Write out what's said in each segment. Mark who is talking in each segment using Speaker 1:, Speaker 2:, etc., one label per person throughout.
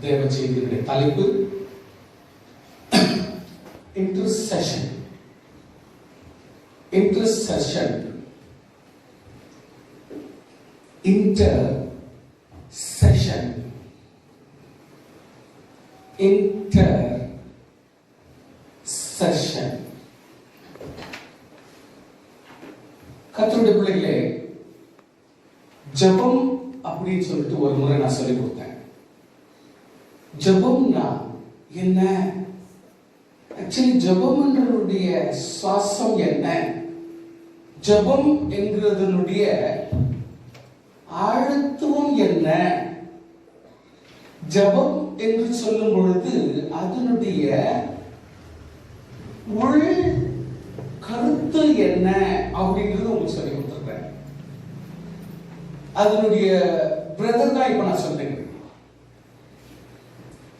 Speaker 1: தேவ செய்தியுடைய தலைப்பு intercession. Intercession, intercession, intercession. கர்த்தருடைய பிள்ளைகளே, ஜெபம் அப்படின்னு சொல்லிட்டு ஒரு முறை நான் சொல்லிக் கொடுத்தேன். ஜெபம்னா என்ன? ஆக்சுவலி ஜெபம்ன்றதுடைய சுவாசம் என்ன? ஜெபம் என்கிறதனுடைய ஆழத்துவம் என்ன? ஜெபம் என்று சொல்லும் பொழுது அதனுடைய உள் கருத்து என்ன அப்படிங்கிறது உங்களுக்கு சொல்லி கொடுத்துருக்கேன். அதனுடைய பிரதர் தான் இப்ப நான் சொல்றேன்.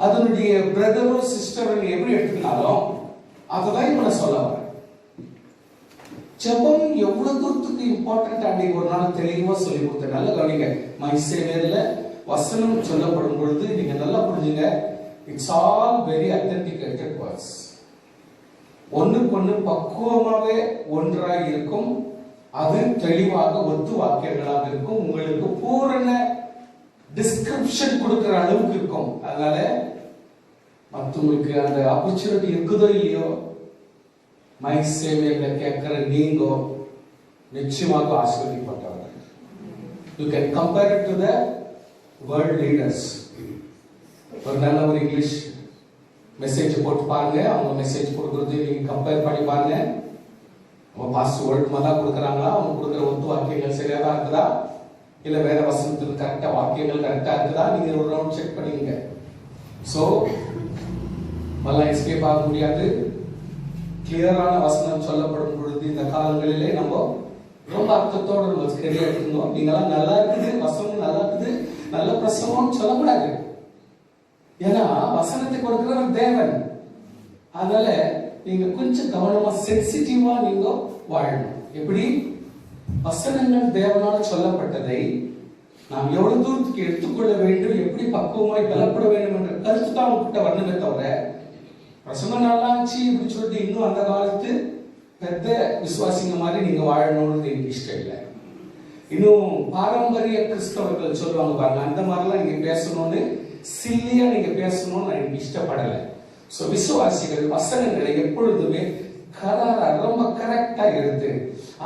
Speaker 1: அதனுடைய பிரதரோ சிஸ்டரோ எப்படி எடுத்துக்கினாலும் அதுதான் இப்ப நான் சொல்ல வரேன். ஜெபம் எவ்வளவு தூரத்துக்கு இம்பார்ட்டன்ட் அப்படின்னு ஒரு நாள் தெளிவா சொல்லி கொடுத்தேன். நல்ல கவனிங்க. மை சேவியர்ல வசனம் சொல்லப்படும் பொழுது நீங்க நல்லா புரிஞ்சுங்க. It's all very authenticated words. ஒண்ணுக்கு ஒண்ணு பக்குவமாவே ஒன்றாக இருக்கும். அது தெளிவாக ஒத்து வாக்கியங்களாக இருக்கும். உங்களுக்கு பூரண டிஸ்கிரிப்ஷன் கொடுக்கிற அளவுக்கு இருக்கும். அதனால மற்றவங்களுக்கு அந்த ஆப்பர்ச்சுனிட்டி இருக்குதோ இல்லையோ, மை சேவையில கேட்கிற நீங்க நிச்சயமாக ஆசீர்வதிக்கப்பட்டவர்கள். You can compare it to the world leaders. ஒரு நல்ல ஒரு இங்கிலீஷ் மெசேஜ் போட்டு பாருங்க. அவங்க மெசேஜ் கொடுக்கறது நீங்க கம்பேர் பண்ணி பாருங்க. அவங்க பாஸ்ட் வேர்ல்ட் மாதிரி கொடுக்குறாங்களா? அவங்க கொடுக்குற ஒத்து வாக்கியங்கள் சரியா தான் இருக்குதா, இல்ல வேற வசனத்துக்கு கரெக்டா வாக்கியங்கள் கரெக்டா இருக்குதா? நீங்க ஒரு ரவுண்ட் செக் பண்ணிடுங்க. சோ மல்லாம் எஸ்கேப் ஆக முடியாது. கிளியரான வசனம் சொல்லப்படும் பொழுது இந்த காலங்களிலே நம்ம ரொம்ப அர்த்தத்தோட நம்ம சரியா எடுத்துக்கணும். நீங்களாம் நல்லா இருக்குது, வசனம் நல்லா இருக்குது, நல்ல பிரசவம் சொல்லக்கூடாது. ஏன்னா வசனத்தை கொடுக்கிறவர் தேவன். அதனால நீங்க கொஞ்சம் கவனமா சென்சிட்டிவா நீங்க வாழணும். எப்படி? வசனங்கள் தேவனால் சொல்லப்பட்டதை நாம் எவ்வளவு தூரத்துக்கு எடுத்துக்கொள்ள வேண்டும், எப்படி பக்குவமாய் பலப்பட வேண்டும் என்ற கருத்து தான் உங்ககிட்ட வரணுமே தவிர, வசனம் நல்லாச்சு இப்படி சொல்லிட்டு இன்னும் அந்த காலத்து பெத்த விசுவாசிங்க மாதிரி நீங்க வாழணும்னு எனக்கு இஷ்டம் இல்லை. இன்னும் பாரம்பரிய கிறிஸ்தவர்கள் சொல்லுவாங்க பாருங்க, அந்த மாதிரிலாம் நீங்க பேசணும்னு சில்லியா நீங்க பேசணும்னு நான் எனக்கு இஷ்டப்படலை. சோ விசுவாசிகள் வசனங்களை எப்பொழுதுமே ரொம்ப கரெக்டா எடுத்து,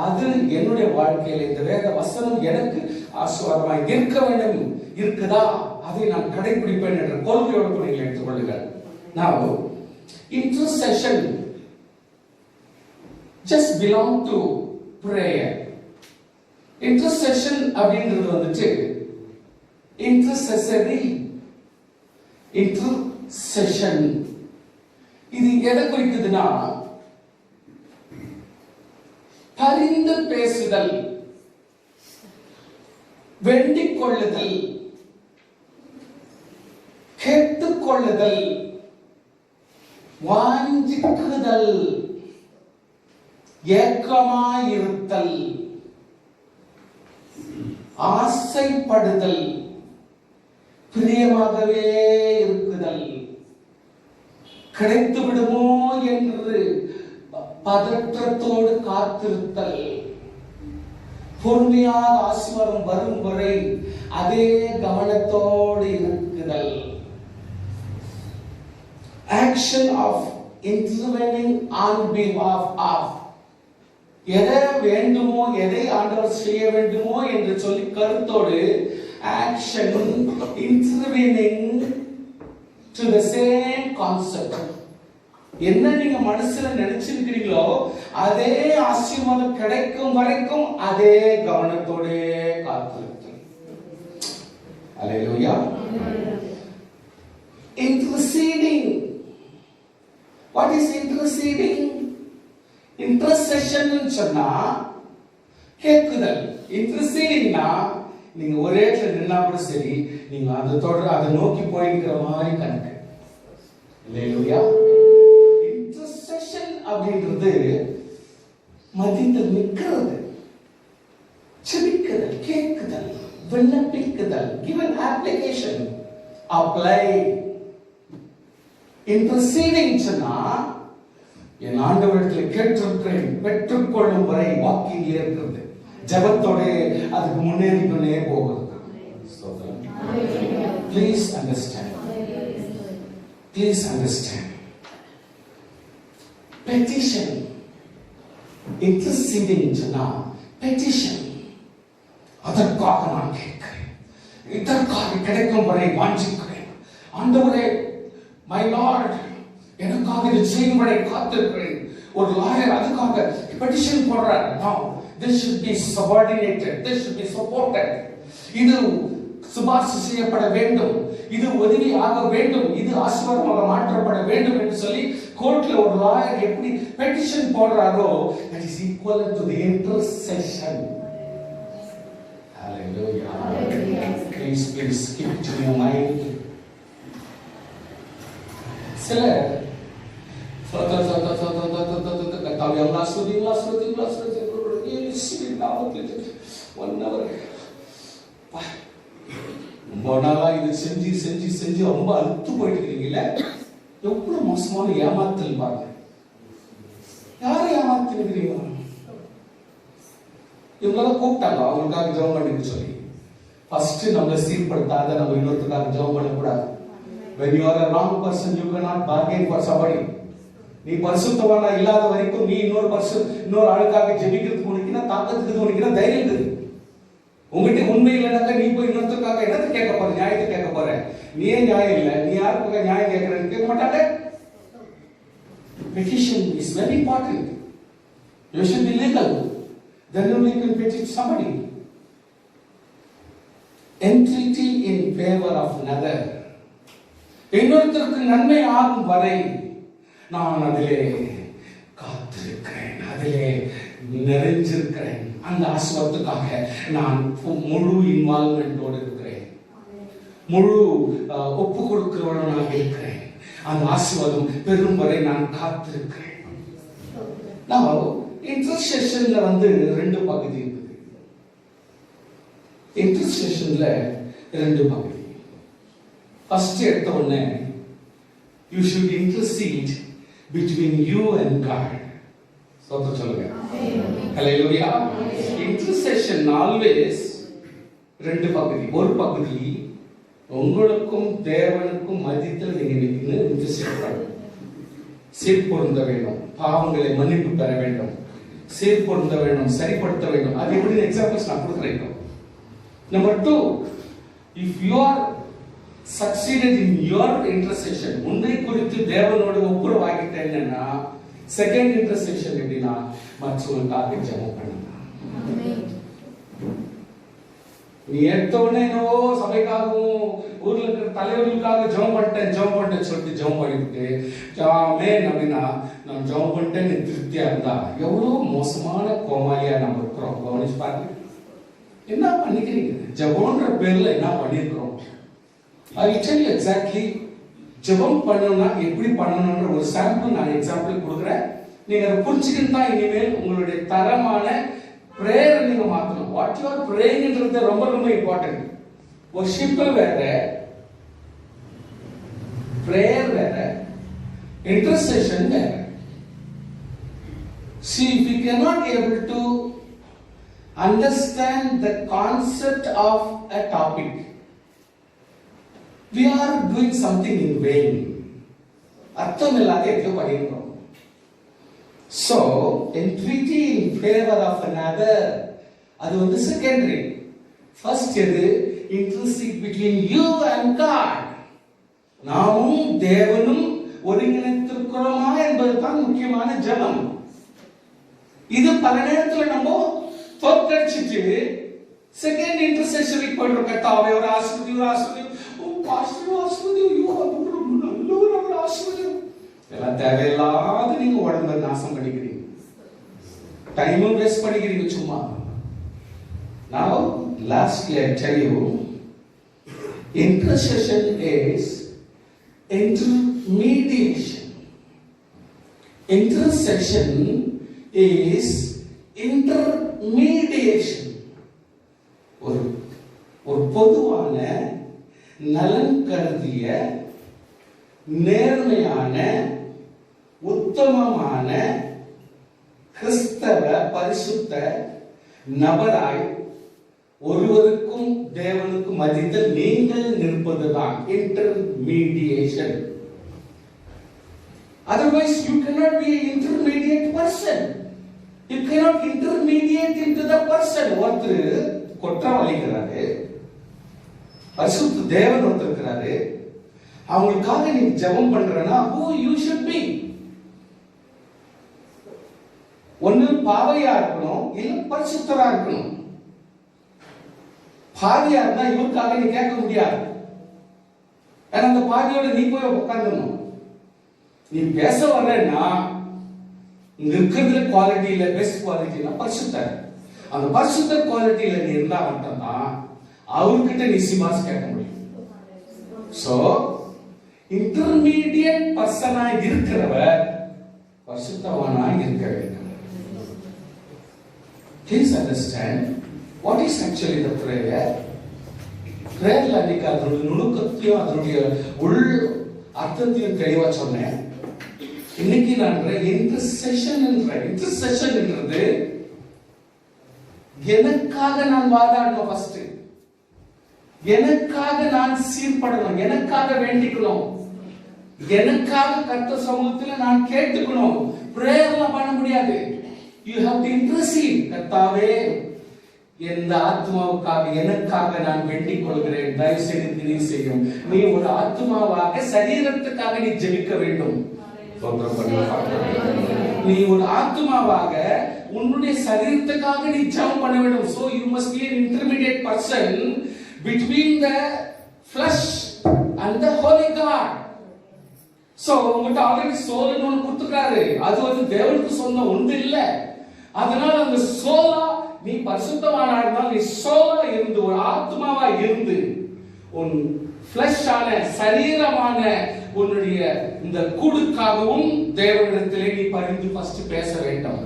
Speaker 1: அது என்னுடைய வாழ்க்கையில இந்த வேத வசனம் எனக்கு ஆசீர்வாதமாய் இருக்க வேண்டும், இருக்குதா, அதை நான் கடைபிடிப்பேன் என்ற கொள்கையோடு நீங்கள் எடுத்துக்கொள்ளுங்கள். Now, intercession just belong to prayer. Intercession அப்படின்றது வந்துட்டு intercessory, intercession. இது எதை குறிக்குதுன்னா, பரிந்து பேசுதல், வேண்டிக் கொள்ளுதல், கேட்டுக்கொள்ளுதல், வாஞ்சிக்குதல், ஏக்கமாயிருத்தல், ஆசைப்படுதல், பிரியமாகவே இருக்குதல், கிடைத்து விடுமோ என்று பதற்றத்தோடு காத்திருத்தல், பொறுமையாக ஆசீர்வாதம் வரும் வரை அதே கவனத்தோடு இருக்குதல். Action of intervening on behalf of, எதை வேண்டுமோ, எதை ஆண்டவர் செய்ய வேண்டுமோ என்று சொல்லி கருத்தோடு action intervening to the same concept. என்ன நீங்க மனசுல நினைச்சிருக்கிறீங்களோ அதே ஆசீர்வாதம் கிடைக்கும் வரைக்கும் அதே கவனத்தோட காத்திருத்தல். அல்லேலூயா. Interceding. What is interceding? Intercession சொன்னா கேக்குதல். Intercedingனா நீங்க ஒரே இடத்துல நின்னா கூட சரி, நீங்க அதை தொடர அதை நோக்கி போயிருக்கிற மாதிரி கணக்கு. அல்லேலூயா. Intercession அப்படின்றது மத்தியில் நிற்கிறது, கேட்குதல், விண்ணப்பிக்குதல், give an application, apply interceding சொன்னா என் ஆண்டவரிடத்தில் கேட்டிருக்கிறேன் பெற்றுக்கொள்ளும் வரை வாக்கிங் இருக்கிறது, ஜபத்தோட அதுக்கு முன்னேறி கொண்டே போகிறது. Please understand. Please understand. Petition. Interceding சொன்னா petition. அதற்காக நான் கேட்கிறேன், இதற்காக கிடைக்கும் வரை வாஞ்சிக்கிறேன். ஆண்டவரே, my Lord, எனக்காக இது செய்யும் வரை காத்திருக்கிறேன். ஒரு லாயர் அதுக்காக பெட்டிஷன் போடுறார். Now this should be subordinated, this should be supported. இது சுபாஷ் செய்யப்பட வேண்டும், இது உதவி ஆக வேண்டும், இது ஆசீர்வாதமாக மாற்றப்பட வேண்டும் என்று சொல்லி கோர்ட்ல ஒரு லாயர் எப்படி petition போடுறாரோ, that is equivalent to the intercession. Hallelujah. Please keep it in your mind. சில கத்தாவே அல்லாஹ் ஸ்துதி ரொம்ப நாளா இது செஞ்சு செஞ்சு செஞ்சு ரொம்ப அழுத்து போயிட்டு இருக்கீங்களே. எவ்வளவு மோசமான ஏமாத்தல் பாருங்க. யாரை ஏமாத்திருக்கிறீங்க? இவங்களாம் கூப்பிட்டாங்க அவங்களுக்காக ஜெபம் பண்ணிட்டு சொல்லி. ஃபர்ஸ்ட் நம்மளை சீர்படுத்தாத நம்ம இன்னொருத்தருக்காக ஜெபம் பண்ணக்கூடாது. When you are a wrong person, you cannot bargain for somebody. நீ பரிசுத்தவானா இல்லாத வரைக்கும் நீ இன்னொரு ஆளுக்காக ஜெபிக்கிறதுக்கு உனக்குன்னா தாக்கத்துக்கு உனக்குன்னா தைரியம் இருக்குது. உங்ககிட்ட உண்மை இல்லைனாக்கா நீ போய் இன்னொருத்தருக்காக என்னத்தை கேட்க போற? நியாயத்தை கேட்க போற? நீயே நியாயம் இல்லை, நீ யாருக்காக நியாயம் கேட்கறன்னு கேட்க மாட்டாங்க. Petition is very important. You should be legal. Then only you can petition somebody. Entreaty in favor of another. இன்னொருத்தருக்கு நன்மை ஆகும் வரை நான் அதிலே காத்திருக்கிறேன், அதிலே நிறைஞ்சிருக்கிறேன். அந்த ஆசீர்வாதத்துக்காக நான் முழு இன்வால்வ்மெண்டோடு இருக்கிறேன், முழு ஒப்பு கொடுக்கிறவனாக இருக்கிறேன். அந்த ஆசீர்வாதம் பெரும் வரை நான் காத்திருக்கிறேன். நான் இன்டர்செஷன்ல ரெண்டு பகுதி இருக்குது. இன்டர்செஷன்ல ரெண்டு பகுதி. ஃபர்ஸ்ட் எடுத்த உடனே you should intercede between you and God. சொல்லுங்க ஹalleluya. Intercession always ரெண்டு பகுதி. ஒரு பகுதி உங்களுக்கும் தேவனுக்கும் மத்தியில் நீங்க நின்னு இன்டர்செட் பண்ணணும். சீர்பொருந்த வேண்டும், பாவங்களை மன்னிப்பு பெற வேண்டும், சீர்பொருந்த வேண்டும், சரிப்படுத்த வேண்டும். அது எப்படி எக்ஸாம்பிள்ஸ் நான் கொடுக்குறேன். Number 2, if you are succeeded in your intercession, உன்னை குறித்து தேவனோடு ஒப்புரவாகிட்டேன்னா செகண்ட் இன்டர்செஷன் எப்படின்னா மற்றவங்களுக்காக ஜெபம் பண்ணுங்க. நீ எடுத்தோடனே சபைக்காகவும் ஊர்ல இருக்கிற தலைவர்களுக்காக ஜெபம் பண்ணிட்டேன் சொல்லிட்டு ஜெபம் பண்ணிவிட்டு ஆமென் அப்படின்னா நான் ஜெபம் பண்ணிட்டேன்னு திருப்தியா இருந்தா எவ்வளவு மோசமான கோமாளியா நம்ம இருக்கிறோம். கவனிச்சு பாருங்க, என்ன பண்ணிக்கிறீங்க? ஜெபம்ன்ற பேர்ல என்ன பண்ணிருக்கிறோம்? I will tell you exactly ஜெபம் பண்ணணும்னா எப்படி பண்ணணும்ன்ற ஒரு சாம்பிள் நான் எக்ஸாம்பிள் கொடுக்குறேன். நீங்க அதை புரிஞ்சுக்கிட்டு தான் இனிமேல் உங்களுடைய தரமான பிரேயர் நீங்க மாத்தணும். வாட் யூ ஆர் பிரேயிங்ன்றது ரொம்ப ரொம்ப இம்பார்ட்டன்ட். வொர்ஷிப் வேற, பிரேயர் வேற, இன்டர்செஷன் வேற. See, if we cannot able to understand the concept of a topic, we are doing something in vain. அர்த்தம் இல்லாத எதையோ பண்ணிருக்கோம். So, entreaty in favor of another, அது செகண்டரி. ஃபர்ஸ்ட் எது? intercede between you and God. நாமும் தேவனும் ஒருங்கிணைத்திருக்கிறோமா என்பதுதான் முக்கியமான ஜெபம். இது பல நேரத்தில் நம்ம தோற்கடிச்சிட்டு செகண்ட் இன்டர்செஷனுக்கு போயிட்டு கர்த்தாவே ஒரு ஆசீர்வாதம் தேவையில்லாத நீங்க உடம்பை நாசம் பண்ணிக்கிறீங்க, டைமும் வேஸ்ட் பண்ணிக்கிறீங்க சும்மா. Now, lastly, I tell you, intercession is intermediation. Intercession is intermediation. ஒரு பொதுவான நலன் கருதிய நேர்மையான உத்தமமான கிறிஸ்தவ பரிசுத்த நபராய் ஒருவருக்கும் தேவனுக்கும் மத்தியில் நீங்கள் நிற்பதுதான் இன்டர்மீடியேஷன். Otherwise you cannot be an intermediate person. You cannot intermediate into the person. ஒருத்தர் குற்றவாளிக்கிறாரு, பரிசுத்த தேவன் ஒருத்தர் இருக்கிறாரு, அவங்களுக்காக நீ ஜெபம் பண்றனா who you should be. ஒன்னு பாவையா இருக்கணும், இல்ல பரிசுத்தரா இருக்கணும். பாவியா இருந்தா இவருக்காக நீ கேட்க முடியாது. ஏன்னா அந்த பாவியோட நீ போய் உட்கார்ந்துடணும். நீ பேச வர்றன்னா இருக்கிறதுல குவாலிட்டியில பெஸ்ட் குவாலிட்டினா பரிசுத்தர். அந்த பரிசுத்தர் குவாலிட்டியில நீ இருந்தா மட்டும்தான் அவர்கிட்ட நீ சிபாஸ் கேட்க முடியும். சோ இன்டர்மீடியட் பர்சனா இருக்கிறவர் பரிசுத்தவானா இருக்க வேண்டும். Please understand what is actually the prayer. பிரேயர்ல அன்னைக்கு அதனுடைய நுணுக்கத்தையும் அதனுடைய உள் அர்த்தத்தையும் தெளிவா சொன்னேன். இன்னைக்கு நான் இன்டர்செஷன் என்றது எனக்காக நான் வாதாடணும். ஃபர்ஸ்ட் எனக்காக நான் சீர்படணும், எனக்காக வேண்டிக்கணும், எனக்காக கர்த்தர் சமூகத்தில் நான் கேட்டுக்கணும். பிரேயர்ல பண்ண முடியாது. You have to intercede. கர்த்தாவே, இந்த ஆத்மாவுக்காக எனக்காக நான் வேண்டிக் கொள்கிறேன், தயவு செய்து நீ செய்யும். நீ ஒரு ஆத்மாவாக சரீரத்துக்காக நீ ஜெபிக்க வேண்டும். நீ ஒரு ஆத்மாவாக உன்னுடைய சரீரத்துக்காக நீ ஜெபம் பண்ண வேண்டும். So you must be an intermediate person between the flesh and the holy God. So உங்கள்ட்ட ஆல்ரெடி சோல்னு ஒன்று கொடுத்துக்கிறாரு. அது வந்து தேவனுக்கு சொந்தம் ஒன்று இல்லை. அதனால அந்த சோலா நீ பரிசுத்தவானா இருந்தால் நீ சோலா இருந்து ஒரு ஆத்மாவா இருந்து உன் ஃபிளஷான சரீரமான உன்னுடைய இந்த கூடுக்காகவும் தேவனிடத்திலே நீ பரிந்து ஃபர்ஸ்ட் பேச வேண்டும்.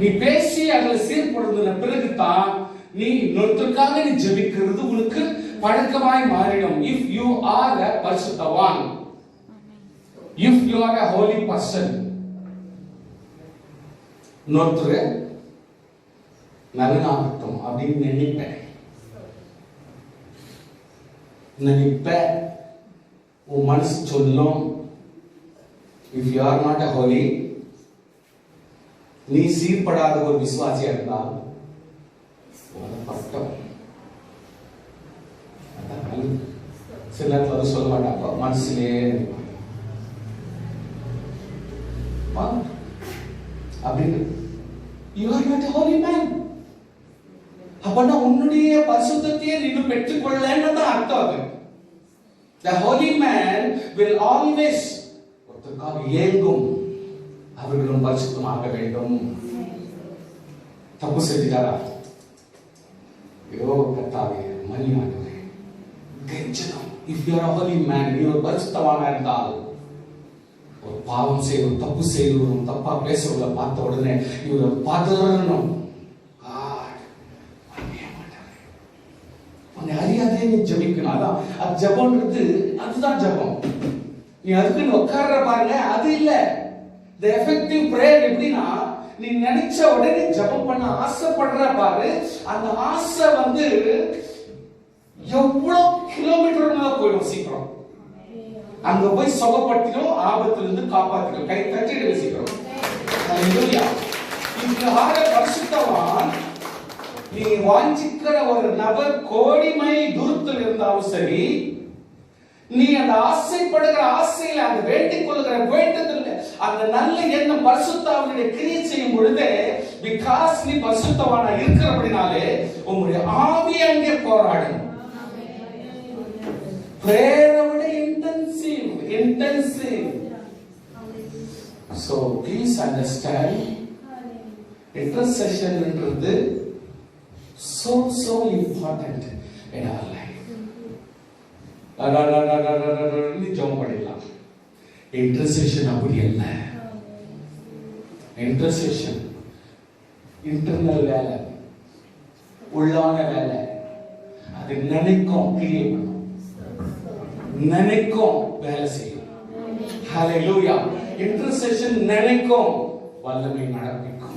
Speaker 1: நீ பேசி அதில் சீர்படுத்தின பிறகுதான் நீ இன்னொருத்தருக்காக நீ ஜெபிக்கிறது உனக்கு பழக்கமாய் மாறிடும். If you are a பரிசுத்தவான், if you are a holy person, இன்னொருத்தரு நலனாகட்டும் அப்படின்னு நினைப்ப உன் மனசு சொல்லும். If you are not a holy, நீ சீர்படாத ஒரு விசுவாசியா இருந்தால் பட்டம் சில நேரத்தில் சொல்ல மாட்டாங்க, மனசுலே அப்படின்னு. You are not a holy man. அப்பனா உன்னுடைய பரிசுத்தத்தையே நீ பெற்றுக்கொள்ளன்னு தான் அர்த்தம். அது the holy man will always ஒருத்தருக்காக ஏங்கும், அவர்களும் பரிசுத்தமாக வேண்டும். தப்பு செஞ்சிட்டாரா, ஐயோ கர்த்தாவே மன்னியாண்டவரே கெஞ்சணும். if you are a holy man, நீ ஒரு பரிசுத்தவானா இருந்தால் ஒரு பாவம் செய்யணும், தப்பு செய்யணும், தப்பா பேசுறவங்களை பார்த்த உடனே இவரை பதறணும். அறியாதே நீ ஜெபிக்கணும். அதான் அது ஜெபம்ன்றது, அதுதான் ஜெபம். நீ அதுக்கு உட்கார்ற பாருங்க, அது இல்ல. the effective prayer எப்படின்னா, நீ நினைச்ச உடனே ஜெபம் பண்ண ஆசைப்படுற பாரு, அந்த ஆசை வந்து எவ்வளவு கிலோமீட்டர் போயிடும் சீக்கிரம். அங்க போய் சுகப்படுத்திடும், ஆபத்துல இருந்து காப்பாத்திடும். கை தட்டிடு சீக்கிரம். ஹalleluya. இந்த ஆக பரிசுத்தவான் நீ வாஞ்சிக்கிற ஒரு நபர் கோடி மைல் தூரத்தில் இருந்தாலும் சரி, நீ அந்த ஆசைப்படுகிற ஆசையில அந்த வேண்டிக் கொள்கிற வேண்டுதல் அந்த நல்ல எண்ணம் பரிசுத்தாவினுடைய கிரியை செய்யும் பொழுது, பிகாஸ் நீ பரிசுத்தவானா இருக்கிறபடினாலே உங்களுடைய ஆவி அங்கே போராடும். பிரேயரை விட intensive. So please understand, intercession என்றது so important in our life. நீ ஜெபம் பண்ணலாம். இன்டர்செஷன் அப்படி அல்ல. இன்டர்செஷன் இன்டர்னல் வேலை, உள்ளான வேலை. அது நினைக்கும், கிரியை பண்ணும், நினைக்கும், வேலை செய்யும். ஹalleluya. இன்டர்செஷன் நினைக்கும், வல்லமை நடப்பிக்கும்.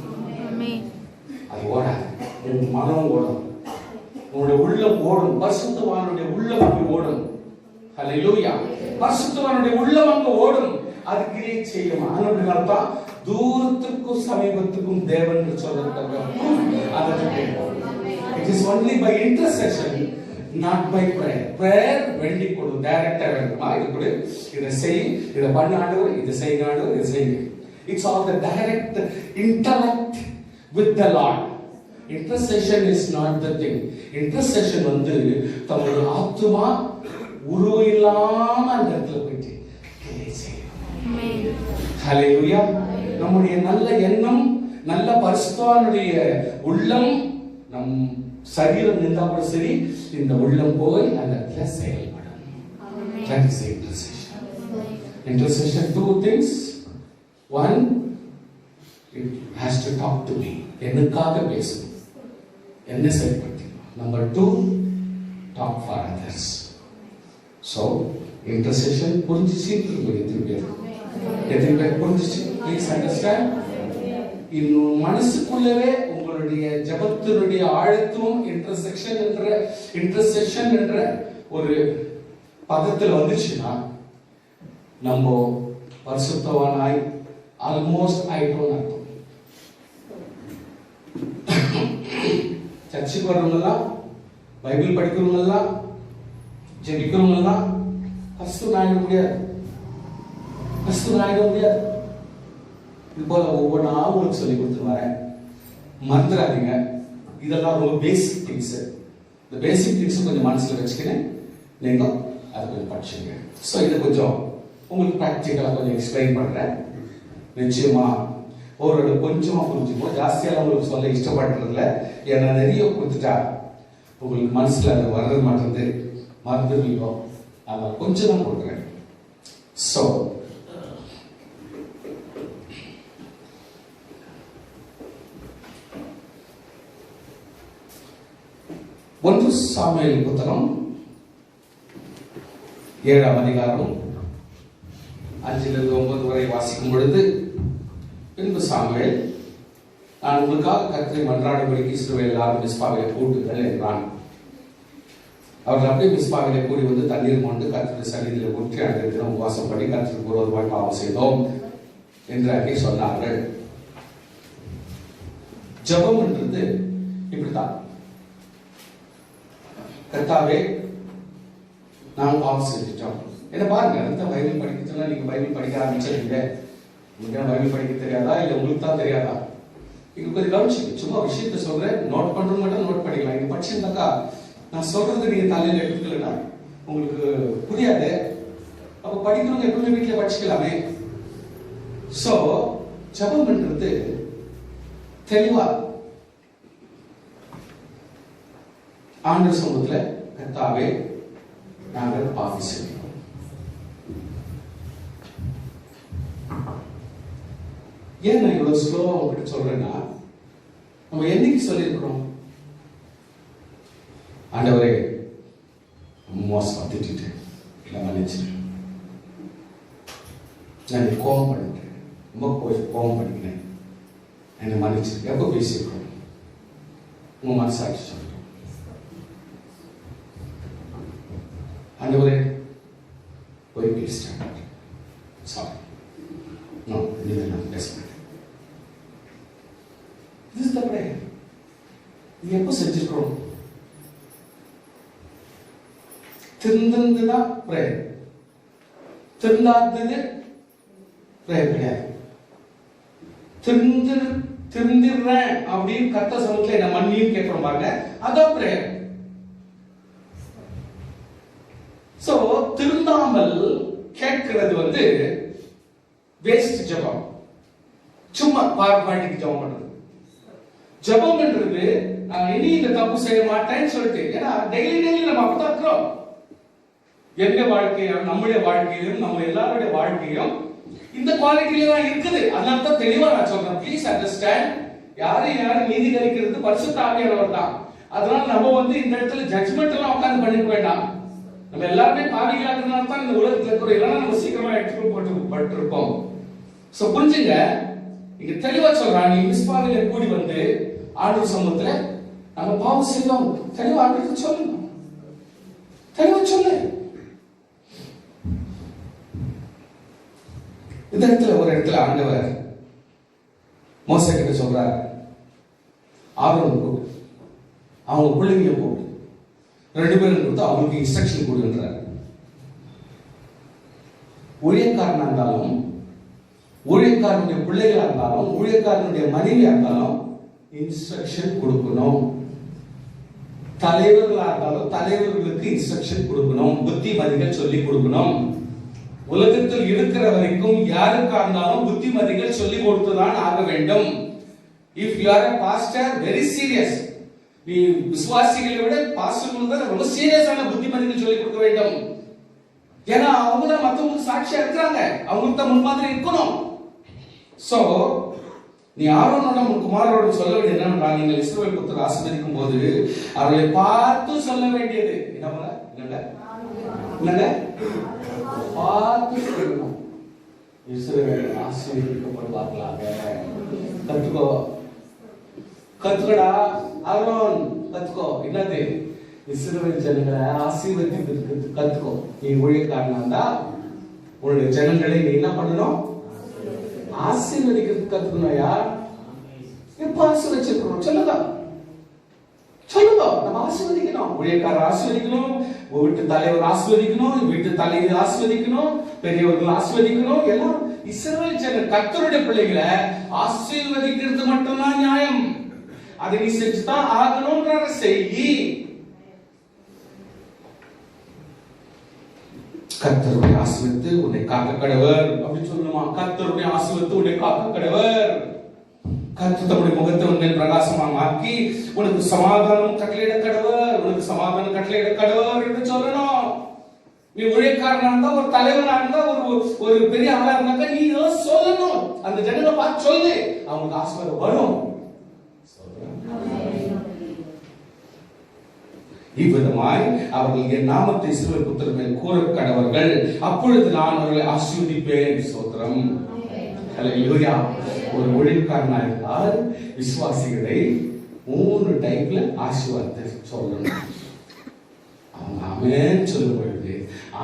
Speaker 1: அது ஓடாது. உன் மனம் ஓடும், உன்னுடைய உள்ளம் ஓடும், பரிசுத்தவானுடைய உள்ளம் அங்கு ஓடும். ஹalleluya. பரிசுத்தவானுடைய உள்ளம் அங்கு ஓடும், அது கிரியை செய்யும். அதனால தான் தூரத்துக்கும் சமீபத்துக்கும் தேவன் சொல்றதுக்கு it is only by intercession, not by prayer. Prayer வேண்டி கொடு, டைரக்டா வேண்டுமா, இது கொடு, இதை செய், இதை பண்ண ஆண்டவர், இதை செய்ய ஆண்டவர், இதை செய்யுங்க. It's all the direct interact with the Lord. Intercession is not the thing. Intercession வந்து தம்முடைய ஆத்துமா உருவம் இல்லாம அந்த இடத்துல போயிட்டு கிரியை செய்யும். ஹalleluya. நம்முடைய நல்ல எண்ணம், நல்ல பரிசுத்தவானுடைய உள்ளம், நம் சரீரம் நின்றா கூட சரி, இந்த உள்ளம் போய் அந்த இடத்துல செயல்படும். That is intercession. Intercession, two things. One, it has to talk to me. எனக்காக பேசணும், என்ன செயல்படுத்தணும். Number two, talk for others. So, intercession புரிஞ்சிச்சு எத்தனை பேர் புரிஞ்சிச்சு? Please understand. இன்னும் மனசுக்குள்ளவே உங்களுடைய ஜபத்தினுடைய ஆழத்துவம் இன்டர்செக்ஷன் என்ற ஒரு பதத்தில் வந்துச்சுன்னா நம்ம பரிசுத்தவானாய் ஆல்மோஸ்ட் ஆயிட்டோம் அர்த்தம். சர்ச்சுக்கு வர்றவங்கெல்லாம், பைபிள் படிக்கிறவங்கெல்லாம், ஜெபிக்கிறவங்கெல்லாம் பரிசுத்தம் ஆயிட முடியாது. இது போல ஒவ்வொன்றா உங்களுக்கு சொல்லி கொடுத்து வரேன், மறந்துடாதீங்க. இதெல்லாம் ரொம்ப பேசிக் திங்ஸ். இந்த பேசிக் திங்ஸ் கொஞ்சம் மனசுல வச்சுக்கினேன், நீங்க அதை கொஞ்சம் படிச்சுங்க. ஸோ இதை கொஞ்சம் உங்களுக்கு ப்ராக்டிக்கலாக கொஞ்சம் எக்ஸ்பிளைன் பண்றேன். நிச்சயமா ஒரு கொஞ்சமா புரிஞ்சுக்கோ, ஜாஸ்தியெல்லாம் உங்களுக்கு சொல்ல இஷ்டப்படுறதில்ல. ஏன்னா நிறைய கொடுத்துட்டா உங்களுக்கு மனசுல அது வர்றது மாட்டேங்குது, மறந்துடுவீங்க. அதனால கொஞ்சம் தான் கொடுக்குறேன். ஸோ ஒன்று சாமுவேல் புத்தகம் 7ஆம் அதிகாரம் 5லிருந்து 9 வரை வாசிக்கும் பொழுது, பின்பு சாமுவேல், நான் உங்களுக்காக கர்த்தரை மன்றாடும்படிக்கு இஸ்ரவேல் எல்லாரும் மிஸ்பாவிலே கூட்டுங்கள் என்றான். அவர்கள் அப்படியே மிஸ்பாவிலே கூடி வந்து தண்ணீர் கொண்டு கர்த்தருடைய சந்நிதியிலே ஊற்றி அன்றைய தினம் உபவாசம் பண்ணி கர்த்தருக்கு விரோதமாய் பாவம் செய்தோம் என்று அங்கே சொன்னார்கள். ஜெபம் என்றது இப்படித்தான். கர்த்தாவே, நான் பாவம் செஞ்சுட்டோம். என்ன பாருங்க, அந்த பைபிள் படிக்கிறதுனா நீங்க பைபிள் படிக்க ஆரம்பிச்சிருக்கீங்க. உங்களுக்கு பைபிள் படிக்க தெரியாதா, இல்ல உங்களுக்கு தான் தெரியாதா? இங்க கொஞ்சம் கவனிச்சுங்க. சும்மா விஷயத்த சொல்றேன், நோட் பண்றது மட்டும் நோட் பண்ணிக்கலாம். நீங்க படிச்சிருந்தாக்கா நான் சொல்றது நீங்க தலையில எடுத்துக்கலன்னா உங்களுக்கு புரியாது. அப்ப படிக்கிறவங்க எப்பவுமே வீட்டுல படிச்சுக்கலாமே. சோ ஜெபம் பண்றது தெளிவா ஆண்டவர் சமூகத்துல, கர்த்தாவே, நாங்கள் பாவம் செய்கிறோம். ஏன் நான் இவ்வளவு ஸ்லோவா உங்ககிட்ட சொல்றேன்னா, நம்ம என்னைக்கு சொல்லியிருக்கிறோம், ஆண்டவரே மோசமா திட்டேன், இல்லை மன்னிச்சிட்டேன், நான் கோபம் பண்ணிட்டேன், ரொம்ப கோபம் பண்ணிக்கிறேன், என்னை மன்னிச்சிருக்கேன். எப்போ பேசியிருக்கிறோம்? உங்க மனசாட்சி சொல்றேன், ஆண்டவரே போய் பேசிட்டேன், சாரி, இனிமேல் நான் பேச மாட்டேன். This is the prayer. இது எப்போ செஞ்சிருக்கிறோம்? திருந்ததுன்னா prayer, திருந்தாதது prayer கிடையாது. திருந்திடுறேன் அப்படின்னு கர்த்தர் சமூகத்துல என்ன மன்னியும் கேட்கிறோம் பாருங்க, அதான் prayer. சோ திருந்தாமல் கேட்கிறது வந்து வேஸ்ட் ஜெபம், சும்மா பார்மாட்டிக்கு ஜெபம் பண்றது. ஜெபம் என்றது நான் இனி இந்த தப்பு செய்ய மாட்டேன்னு சொல்லிட்டு, ஏன்னா டெய்லி நம்ம அப்படித்தான் இருக்கிறோம். எங்க வாழ்க்கையும் நம்முடைய வாழ்க்கையிலும் நம்ம எல்லாருடைய வாழ்க்கையும் இந்த குவாலிட்டியில தான் இருக்குது. அதனால தான் தெளிவா நான் சொல்றேன். Please understand. யாரும் நீதிகரிக்கிறது பரிசுத்த ஆவியானவர் தான். அதனால நம்ம வந்து இந்த இடத்துல ஜட்ஜ்மெண்ட் எல்லாம் உட்கார்ந்து பண்ணிக்க வேண்டாம். நம்ம எல்லாருமே பாவிகளா இருக்கிறனால தான் இந்த உலகத்துல இருக்கிற இல்லைன்னா நம்ம சீக்கிரமா எடுத்துட்டு இருப்போம். சோ புரிஞ்சுங்க, இங்க தெளிவா சொல்றான், நீ மிஸ்பாவில கூடி வந்து ஆண்டவர் சமூகத்துல நம்ம பாவம் செய்தோம் தெளிவா ஆண்டவருக்கு சொல்லணும். தெளிவா சொல்லு. இந்த இடத்துல ஒரு இடத்துல ஆண்டவர் மோசே கிட்ட சொல்றார், ஆரோன் கூப்பிடு, அவங்க பிள்ளைங்களை கூப்பிடு, 2 பேரும் கொடுத்து அவங்களுக்கு இன்ஸ்ட்ரக்ஷன் கொடுன்றார். ஊழியக்காரனா இருந்தாலும், ஊழியக்காரனுடைய பிள்ளைகளா இருந்தாலும், ஊழியக்காரனுடைய மனைவியா இருந்தாலும் இன்ஸ்ட்ரக்ஷன் கொடுக்கணும். தலைவர்களா இருந்தாலும் தலைவர்களுக்கு இன்ஸ்ட்ரக்ஷன் கொடுக்கணும், புத்திமதிகள் சொல்லி கொடுக்கணும். உலகத்தில் இருக்கிற வரைக்கும் யாருக்கா இருந்தாலும் புத்திமதிகள் சொல்லி கொடுத்துதான் ஆக வேண்டும். If you are a pastor, very serious. நீ விசுவாசிகளை விட பாஸ்டர்களுக்கு தான் ரொம்ப சீரியஸான புத்திமதிகள் சொல்லி கொடுக்க வேண்டும். ஏன்னா அவங்க தான் மற்றவங்களுக்கு சாட்சியா இருக்கிறாங்க, அவங்களுக்கு தான் முன்மாதிரி இருக்கணும். சோ நீ ஆரோனோட குமாரோட சொல்ல வேண்டியது என்னன்னா, நீங்கள் இஸ்ரவேல் புத்திரரை ஆசீர்வதிக்கும் போது அவர்களை பார்த்து சொல்ல வேண்டியது என்னங்க பார்த்து சொல்லணும். இஸ்ரவேல் ஆசீர்வதிக்கப்படுவார்களாக. கத்துக்கடா ஆரோன், கத்துக்கோ. என்னது? இஸ்ரவேல் ஜனங்களை ஆசீர்வதிக்கிறதுக்கு கத்துக்கோ. நீ ஊழியக்காரனா இருந்தா உன்னுடைய ஜனங்களை நீ என்ன பண்ணணும்? ஆசீர்வதிக்கிறதுக்கு கத்துக்கணும். யார் எப்ப ஆசீர்வதிச்சிருக்கணும்? சொல்லுங்க. நம்ம ஆசீர்வதிக்கணும். ஊழியக்காரர் ஆசீர்வதிக்கணும், வீட்டு தலைவர் ஆசீர்வதிக்கணும், வீட்டு தலைவர் ஆசீர்வதிக்கணும், பெரியவர்கள் ஆசீர்வதிக்கணும். எல்லாம் இஸ்ரவேல் ஜன கர்த்தருடைய பிள்ளைகளை ஆசீர்வதிக்கிறது மட்டும்தான் நியாயம். அதை நீ செஞ்சுதான் ஆகணும்ன்ற செய்தி. கர்த்தருடைய ஆசீர்வதித்து உன்னை காக்க கடவர் அப்படி சொல்லணுமா? கர்த்தருடைய ஆசீர்வதித்து உன்னை காக்க கடவர். கர்த்தர் தம்முடைய முகத்தை உன்னை பிரகாசமாக ஆக்கி உனக்கு சமாதானம் கட்டளையிட கடவர், உனக்கு சமாதானம் கட்டளையிட கடவர் என்று சொல்லணும். நீ ஊழியக்காரனா இருந்தா, ஒரு தலைவனா இருந்தா, ஒரு பெரிய ஆளா இருந்தாக்கா நீ சொல்லணும். அந்த ஜனங்களை பார்த்து சொல்லு, அவங்களுக்கு ஆசீர்வாதம் வரும். இவ்விதமாய் அவர்கள் என் நாமத்தை இஸ்ரவேல் புத்திரர் மேல் கூற கடவர்கள், அப்பொழுது நான் அவர்களை ஆசீர்வதிப்பேன். ஸ்தோத்திரம். ஹல்லேலூயா. ஒரு ஊழியக்காரனா இருந்தால் விசுவாசிகளை 3 டைப்ல ஆசீர்வாதத்தை சொல்லணும். அவங்க ஆமென் சொல்லும் பொழுது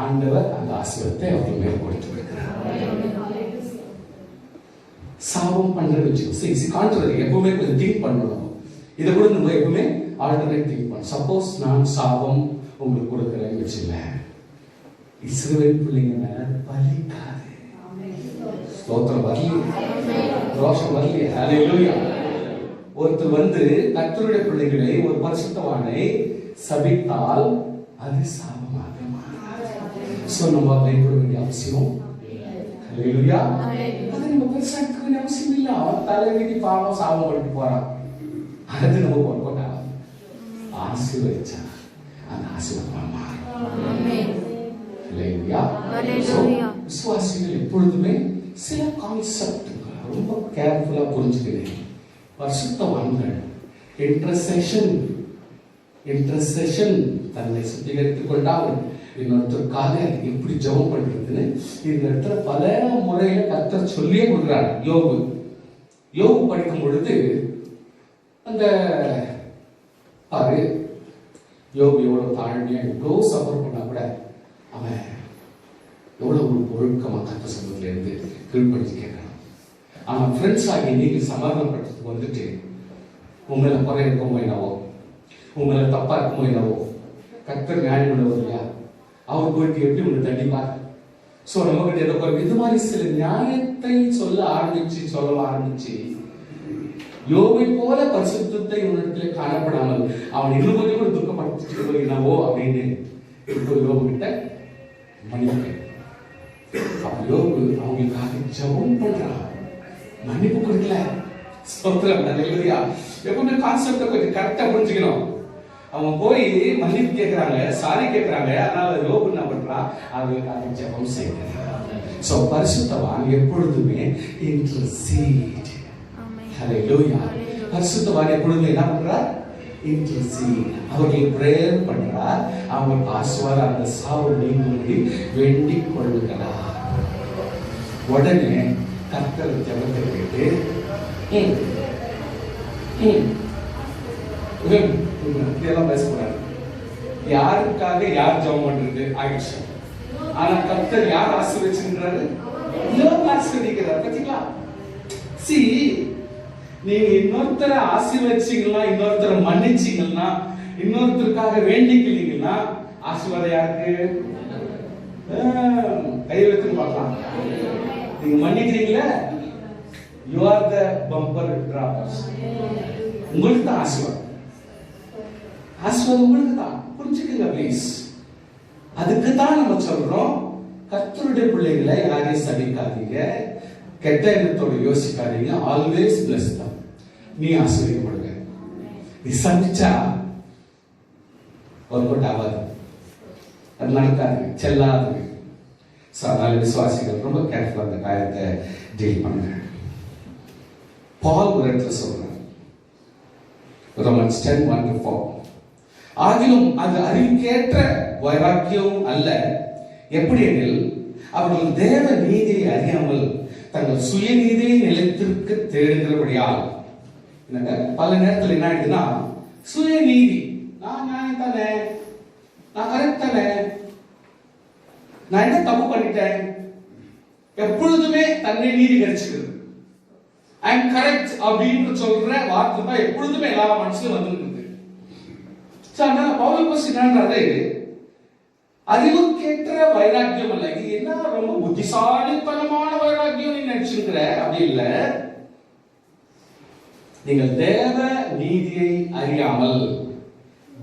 Speaker 1: ஆண்டவர் அந்த ஆசீர்வாதத்தை அவர்கள் மேல் கொடுத்து விடுகிறார். சாபம் பண்றது கான்ட்ரரி எப்பவுமே கொஞ்சம் திங்க் பண்ணணும். இதை கூட நம்ம எப்பவுமே ஆல்டர்னேட் திங்க் பண்ணணும். சப்போஸ் நான் சாபம் உங்களுக்கு கொடுக்கிறேன்னு வச்சுல, இஸ்ரவேல் பிள்ளைங்க பலிக்காது. ஸ்தோத்திரம். வரலையே, ரோஷம் வரலையே. ஹல்லேலூயா. ஒருத்தர் வந்து கர்த்தருடைய பிள்ளைகளை, ஒரு பரிசுத்தவானை சபித்தால் அது சாபமாக மாறும். சோ நம்ம பயப்பட வேண்டிய அவசியம். ஹல்லேலூயா. அது நம்ம பெருசா எடுக்க வேண்டிய அவசியம் இல்லை. அவன் தலைவிதி பாவம் சாபம் பண்ணிட்டு போறான், அது நம்ம போட்டா ஆசீர்வதிச்சா அந்த ஆசீர்வாதம் மாறும். விசுவாசிகள் எப்பொழுதுமே சில கான்செப்ட் ரொம்ப கேர்ஃபுல்லா புரிஞ்சுக்கிறேன். பரிசுத்தவான்கள் இன்டர்செஷன் தன்னை சுத்திகரித்துக் கொண்டால் இன்னொருத்தருக்காக எப்படி ஜெபம் பண்றதுன்னு இந்த இடத்துல பல முறையில கர்த்தர் சொல்லியே கொடுக்கிறார். யோபு படிக்கும் பொழுது அந்த பாரு, யோபு எவ்வளவு தாழ்மையா எவ்வளவு சஃபர் பண்ணா கூட அவன் எவ்வளவு ஒரு ஒழுக்கமா கர்த்தர் சமூகத்துல இருந்து கீழ்படிச்சு கேட்கறான். ஆனா ஃப்ரெண்ட்ஸ் ஆகி நீங்க சமாதானப்படுறதுக்கு வந்துட்டு உங்களை குறை இருக்குமோ என்னவோ, உங்களை தப்பா இருக்குமோ என்னவோ, கர்த்தர் நியாயம் உள்ளவர் இல்லையா, அவர் போயிட்டு எப்படி உங்களை தண்டிப்பார். சோ நம்ம கிட்ட ஏதோ இது மாதிரி சில நியாயத்தை சொல்ல ஆரம்பிச்சு யோபை போல பரிசுத்தத்தை உன்னிடத்திலே காணப்படாமல் அவன் இன்னும் கொஞ்சம் கூட துக்கப்படுத்திட்டு என்னவோ அப்படின்னு யோபு கிட்ட மன்னிப்பு. அப்ப யோபு அவங்களுக்காக ஜெபம் பண்றான், மன்னிப்பு கொடுக்கல. ஸ்தோத்திரம். ஹல்லேலூயா. எப்பவுமே கான்செப்ட் கொஞ்சம் கரெக்டா புரிஞ்சுக்கணும். அவங்க போய் மன்னிப்பு கேட்கிறாங்க, சாரி கேட்கிறாங்க, அதனால யோபு என்ன பண்றான், அவங்களுக்காக ஜெபம் செய்கிறான். சோ பரிசுத்தவான் எப்பொழுதுமே இன்டர்சீட். ஹல்லேலூயா. பரிசுத்தவான் எப்பொழுதுமே என்ன பண்றார்? intercede. அவர்கள் பிரேயர் பண்றா, அவங்க ஆசீர்வாதம் அந்த சாவு நீங்கி வேண்டிக் கொள்ளுகிறார். உடனே கர்த்தர் ஜெபத்தை கேட்டு இதெல்லாம் பேசக்கூடாது. யாருக்காக யார் ஜெபம் பண்றது ஆயிடுச்சு. ஆனா கர்த்தர் யார் ஆசீர்வதிச்சிருக்கிறாரு? ஆசீர்வதிக்கிறார். பாத்தீங்களா? See, நீங்க இன்னொருத்தரை ஆசீர்வதிச்சீங்கன்னா, இன்னொருத்தரை மன்னிச்சீங்கன்னா, இன்னொருத்தருக்காக வேண்டிக்கிறீங்கன்னா ஆசீர்வாதம் யாருக்கு? கை வைத்து பார்க்கலாம். நீங்க மன்னிக்கிறீங்களா? You are the bumper droppers. உங்களுக்கு தான் ஆசீர்வாதம். ஆசீர்வாதம் உங்களுக்கு தான். புரிஞ்சுக்கங்க ப்ளீஸ். அதுக்கு தான் நம்ம சொல்றோம், கர்த்தருடைய பிள்ளைகளை யாரையும் சபிக்காதீங்க, கெட்ட எண்ணத்தோட யோசிக்காதீங்க. ஆல்வேஸ் பிளஸ் தான். நீ ஆசீர்வதிக்கப்படுங்க. நீ சபிச்சா ஒர்க் அவுட் ஆகாது, அது நடக்காது, செல்லாது. அதனால விசுவாசிகள் ரொம்ப கேர்ஃபுல்லா அந்த காரியத்தை டீல் பண்ணுங்க. பால் ஒரு இடத்துல சொல்றார், ரோமன்ஸ் 10:1-4, ஆகிலும் அது அறிவுக்கேற்ற வைராக்கியம் அல்ல. எப்படி எனில் அவர்கள் தேவ நீதியை அறியாமல் தங்கள் சுயநீதியை நிலைத்திருக்க தேடுகிறபடியால். பல நேரத்தில் என்ன ஆயிடுதுன்னா, சுயநீதி, நான் நியாயம் தானே, நான் கரெக்ட் தானே, நான் என்ன தப்பு பண்ணிட்டேன், எப்பொழுதுமே தன்னை நீதி கிடைச்சிருக்கு. ஐ அம் கரெக்ட் அப்படின்னு சொல்ற வார்த்தை தான் எப்பொழுதுமே எல்லா மனசுலும் வந்துருக்கு. அதனால பவுல் என்னன்றது, அறிவுக்கேற்ற வைராக்கியம் அல்ல. இது என்ன ரொம்ப புத்திசாலித்தனமான வைராக்கியம் நீ நினைச்சிருக்கிற, அப்படி இல்ல. நீங்கள் தேவ நீதியை அறியாமல்,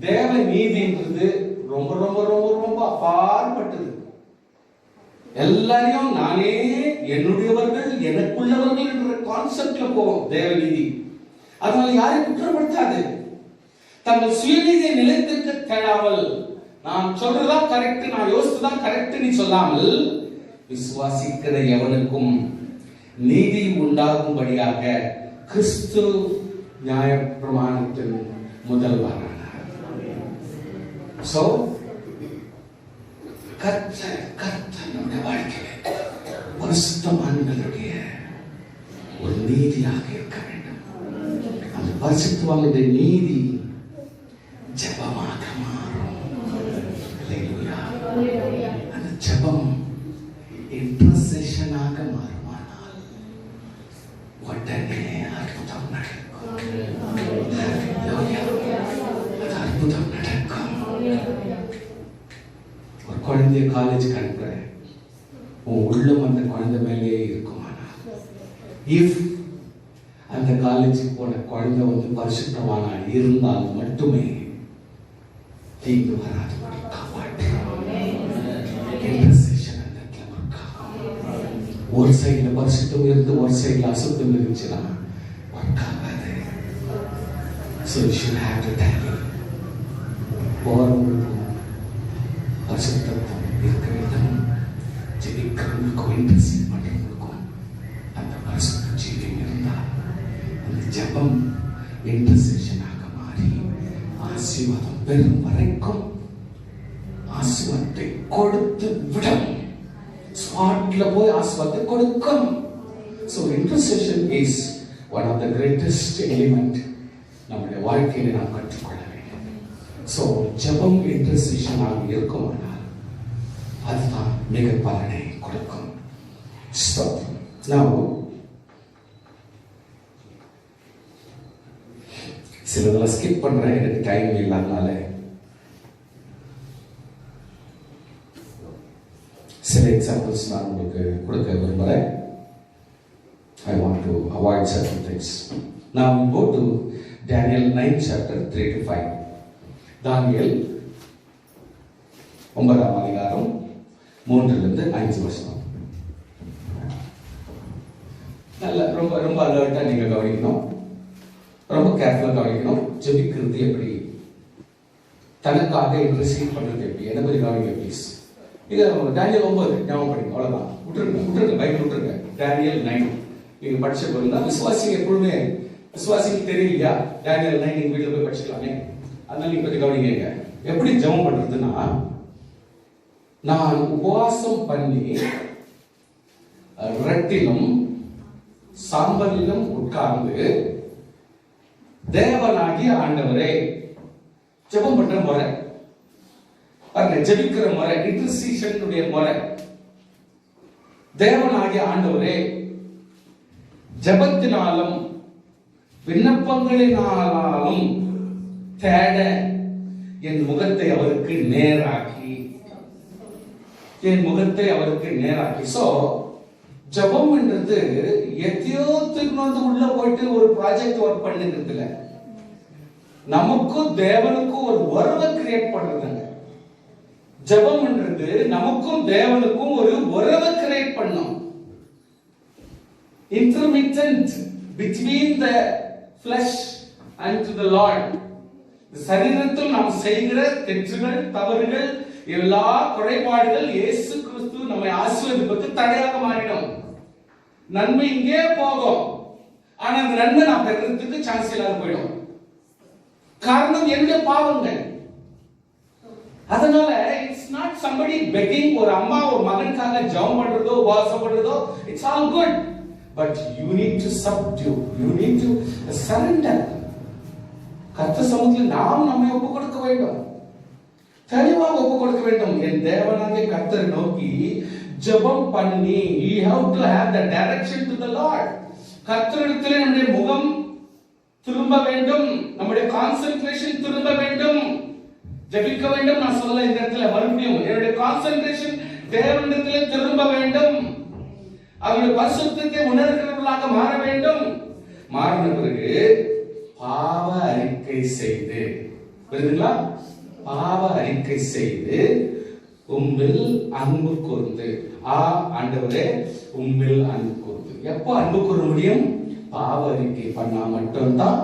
Speaker 1: தேவ நீதின்றது ரொம்ப ரொம்ப ரொம்ப ரொம்ப அப்பாற்பட்டது. எல்லாரையும் நானே, என்னுடையவர்கள், எனக்குள்ளவர்கள் என்ற கான்செப்ட்ல போகும் தேவ நீதி. அதனால யாரையும் குற்றப்படுத்தாது. தங்கள் சுயநீதியை நிலைத்திருக்க தேடாமல், நான் சொல்றதா கரெக்ட், நான் யோசித்துதான் கரெக்ட் நீ சொல்லாமல், விசுவாசிக்கிற எவனுக்கும் நீதி உண்டாகும்படியாக கிறிஸ்து நியாய பிரமாணத்தின் முதல்வரானார். சோ கர்த்தனுடைய வாழ்க்கையில பரிசுத்தவான்களுடைய ஒரு நீதியாக இருக்க வேண்டும். அந்த பரிசுத்தவான்களுடைய நீதி ஜெபமாக மாறும். அந்த ஜெபம் இன்டர்செஷனாக மாறுமானால் உடனே அற்புதம் நடக்கும். அற்புதம் நடக்கும். ஒரு குழந்தைய காலேஜுக்கு அனுப்புறேன், உன் உள்ளம் அந்த குழந்தை மேலேயே இருக்குமானா, இஃப் அந்த காலேஜுக்கு போன குழந்தை பரிசுத்தவானா இருந்தால் மட்டுமே தீங்கு வராதபடி காப்பாற்று. ஒரு சைடுல பரிசுத்தம் இருந்து ஒரு சைடுல அசுத்தம் இருந்துச்சுன்னா ஒர்க் ஆகாது. So you should have to tell it. போறவங்களுக்கும் பரிசுத்தம் இருக்க வேண்டும், ஜெபிக்கிறவங்களுக்கும் இன்டர்சீட் பண்றவங்களுக்கும் அந்த பரிசுத்த ஜீவியம் இருந்தால் அந்த ஜெபம் இன்டர்செஷனாக மாறி ஆசீர்வாதம் பெறும் வரைக்கும் ஆசீர்வாதத்தை கொடுத்து விடும். ஸ்பாட்ல போய் ஆசீர்வாதத்தை கொடுக்கும். So intercession is one of the greatest element நம்முடைய வாழ்க்கையில நாம் கற்றுக்கொள்ள வேண்டும். So ஜெபம் இன்டர்செஷனாக இருக்குமானால் அதுதான் மிக பலனை கொடுக்கும். ஸ்தோத்திரம். Now சிலதெல்லாம் ஸ்கிப் பண்றேன், எனக்கு டைம் இல்லாதனால. சில எக்ஸாம்பிள்ஸ் நான் உங்களுக்கு கொடுக்க விரும்புகிறேன். I want to avoid certain things. Now we go to Daniel 9 chapter 3-5. தானியேல் 9ஆம் அதிகாரம் 3-5 நல்ல ரொம்ப ரொம்ப அலர்ட்டா நீங்க கவனிக்கணும், ரொம்ப கேர்ஃபுல்லா கவனிக்கணும். ஜெபிக்கிறது எப்படி, தனக்காக இன்டர்சீட் பண்றது எப்படி, என்ன மாதிரி கவனிக்க ப்ளீஸ். இது டேனியல் 9 ஞாபகம் படிங்க, அவ்வளவுதான். விட்டுருங்க பைபிள் விட்டுருங்க. டேனியல் 9 நீங்க படிச்ச போதுதான். விசுவாசி எப்பொழுதுமே விசுவாசிக்கு தெரியலையா? டேனியல் 9 நீங்க வீட்டுல போய் படிச்சுக்கலாமே. அதனால நீங்க கொஞ்சம் கவனிங்க. எப்படி ஜெபம் பண்றதுன்னா, நான் உபவாசம் பண்ணி ரட்டிலும் சாம்பலிலும் உட்கார்ந்து தேவனாகிய ஆண்டவரே, ஜெபம் பண்ற முறை பாருங்க, ஜெபிக்கிற முறை, இன்டர்செஷன் முறை. தேவனாகிய ஆண்டவரே, ஜெபத்தினாலும் விண்ணப்பங்களினாலும் தேட என் முகத்தை அவருக்கு நேராக்கி, என் முகத்தை அவருக்கு நேராக்கி. சோ ஜெபம் என்றது எத்தையோ திரும்ப உள்ள போயிட்டு ஒரு ப்ராஜெக்ட் ஒர்க் பண்ணுங்கிறது இல்ல, நமக்கும் தேவனுக்கும் ஒரு உறவை கிரியேட் பண்றதுங்க. ஜெபம் என்றது நமக்கும் தேவனுக்கும் ஒரு உறவை கிரியேட் பண்ணும். intermittent between the flesh and to the Lord. சரீரத்தில் நாம் செய்கிற தெற்றுகள், தவறுகள், எல்லா குறைபாடுகள் இயேசு கிறிஸ்து நம்மை ஆசீர்வதிப்பதற்கு தடையாக மாறிடும். நன்மை இங்கே போகும், ஆனா அந்த நன்மை நான் பெறறதுக்கு சான்ஸ் இல்லாத போயிடும். காரணம் என்னுடைய பாவங்கள். அதனால இட்ஸ் நாட் somebody begging. ஒரு அம்மா ஒரு மகனுக்காக ஜெபம் பண்றதோ உபவாசம் பண்றதோ, it's all good, but you need to subdue, you need to surrender. கர்த்தர் சமூகத்தில் நாம் நம்மை ஒப்பு கொடுக்க வேண்டும், தெளிவாக ஒப்பு கொடுக்க வேண்டும். என் தேவனாகிய கர்த்தரை நோக்கி ஜெபம் பண்ணி, you have to have the direction to the Lord. கர்த்தரிடத்தில் நம்முடைய முகம் திரும்ப வேண்டும், நம்முடைய கான்சென்ட்ரேஷன் திரும்ப வேண்டும், ஜெபிக்க வேண்டும். நான் சொல்ல இந்த இடத்துல மறுபடியும் என்னுடைய கான்சென்ட்ரேஷன் தேவனிடத்தில் திரும்ப வேண்டும். அவருடைய பரிசுத்தத்தை உணர்கிறவர்களாக மாற வேண்டும். மாறின பிறகு பாவ அறிக்கை செய்து, புரியுதுங்களா? பாவ அறிக்கை செய்து உம்மில் அன்பு கூர்ந்து, ஆண்டவரே உம்மில் அன்பு கூர்ந்து. எப்போ அன்பு கூற முடியும்? பாவ அறிக்கை பண்ணா மட்டும்தான்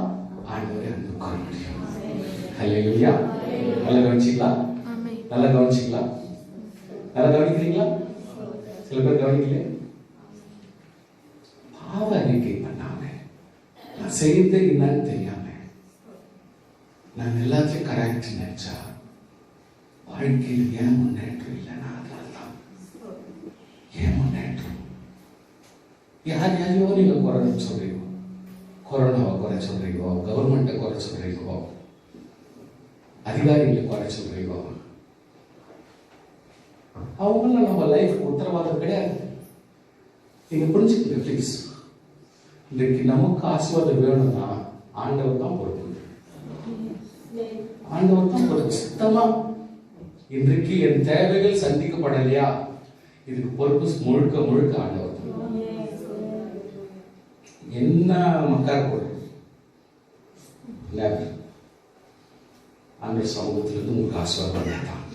Speaker 1: ஆண்டவரே அன்பு கூற முடியும். ஹல்லேலூயா. நல்லா கவனிச்சிங்களா? நல்லா கவனிச்சிங்களா? நல்லா கவனிக்கிறீங்களா? சில பேர் கவனிக்கல. பாவ அறிக்கை பண்ணாம, நான் செய்த என்னன்னு தெரியாம, நான் எல்லாத்தையும் கரெக்ட் நினைச்சா வாழ்க்கையில் ஏன் முன்னேற்றம் இல்லைன்னா அதனால்தான். ஏன் முன்னேற்றம்? யார் யாரையோ நீங்க குறை சொல்றீங்க, கொரோனாவை குறை சொல்றீங்க, கவர்மெண்ட்டை குறை சொல்றீங்க, அதிகாரிகளை குறை சொல்றீங்க. அவங்கள நம்ம லைஃப் உத்தரவாதம் கிடையாது. நீங்க புரிஞ்சுக்கங்க ப்ளீஸ். இன்றைக்கு நமக்கு ஆசீர்வாதம் வேணும்னா ஆண்டவர் தான் பொறுப்பு. ஆண்டவர் தான் பொறுப்பு. சுத்தமா இன்றைக்கு என் தேவைகள் சந்திக்கப்படலையா, இதுக்கு பொறுப்பு முழுக்க முழுக்க ஆண்டவர் தான். என்ன மக்கார் போடு ஆண்டவர் சமூகத்திலிருந்து உங்களுக்கு ஆசீர்வாதம் தான்.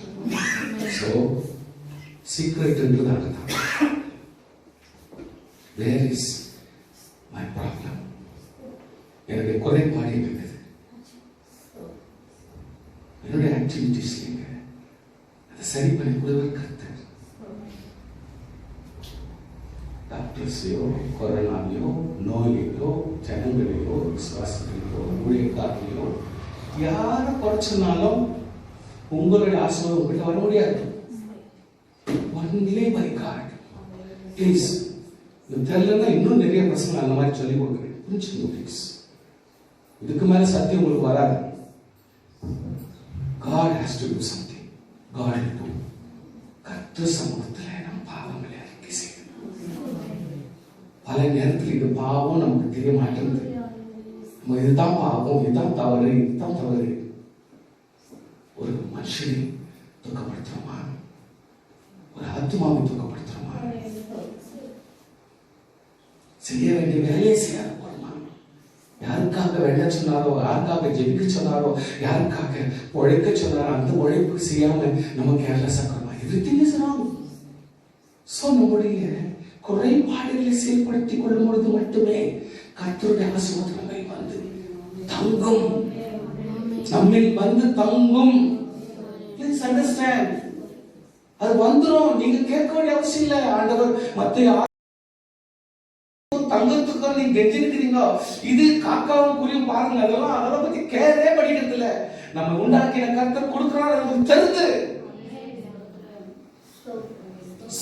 Speaker 1: ஸோ சீக்ரெட்ன்றது அங்கதான். Where is my problem? என்னுடைய குறைபாடு இருக்குது. என்னுடைய ஆக்டிவிட்டிஸ் அதை சரி பண்ணி கொடுவர் கர்த்தர். டாக்டர்ஸையோ, கொரோனாவையோ, நோயையோ, ஜனங்களையோ, விசுவாசங்களையோ, ஊழியக்காரர்களையோ யாரை குறைச்சினாலும் உங்களுடைய ஆசீர்வாதம் உங்கள்கிட்ட வர முடியாது. Only by God. Please. தெரியலன்னா இன்னும் நிறைய பசங்க அந்த மாதிரி சொல்லி கொடுக்குறேன். புரிஞ்சுக்கணும் ப்ளீஸ். இதுக்கு மேல சத்தியம் உங்களுக்கு வராது. God has to do something. God will do. கர்த்தர் சமூகத்தில் நம் பாவங்களை அறிக்கை செய்யணும். பல நேரத்தில் இது பாவம் நமக்கு தெரிய மாட்டேங்குது. நம்ம இதுதான் பாவம், இதுதான் தவறு, இதுதான் தவறு. ஒரு மனுஷனை துக்கப்படுத்துறோமா? ஒரு ஆத்மாவை துக்கப்படுத்துறோமா? செய்ய வேண்டிய வேலையை செய்யாத போறோமா? யாருக்காக வெள்ள சொன்னாரோ, யாருக்காக ஜெபிக்க சொன்னாரோ, யாருக்காக உழைக்க சொன்னாரோ அந்த உழைப்பு செய்யாம நம்ம கேர்லெஸ் ஆகிறோமா? Everything is wrong. சோ நம்முடைய குறைபாடுகளை செயல்படுத்திக் கொள்ளும் பொழுது மட்டுமே கர்த்தருடைய ஆசீர்வாதம் நம்மில் வந்து தங்கும். நம்மில் வந்து தங்கும். Please understand. அது வந்துரும். நீங்க கேட்க வேண்டிய அவசியம் இல்லை. ஆண்டவர் மத்த தங்கத்துக்கு நீங்க கெஞ்சிருக்கிறீங்க வச்சுக்கீங்க. இது காக்காவும் குருவியும் பாருங்க, அதெல்லாம் பத்தி கேரே படிக்கிறது இல்ல. நம்ம உண்டாக்கின கர்த்தர் கொடுக்கிறார் நமக்கு தெரிந்து.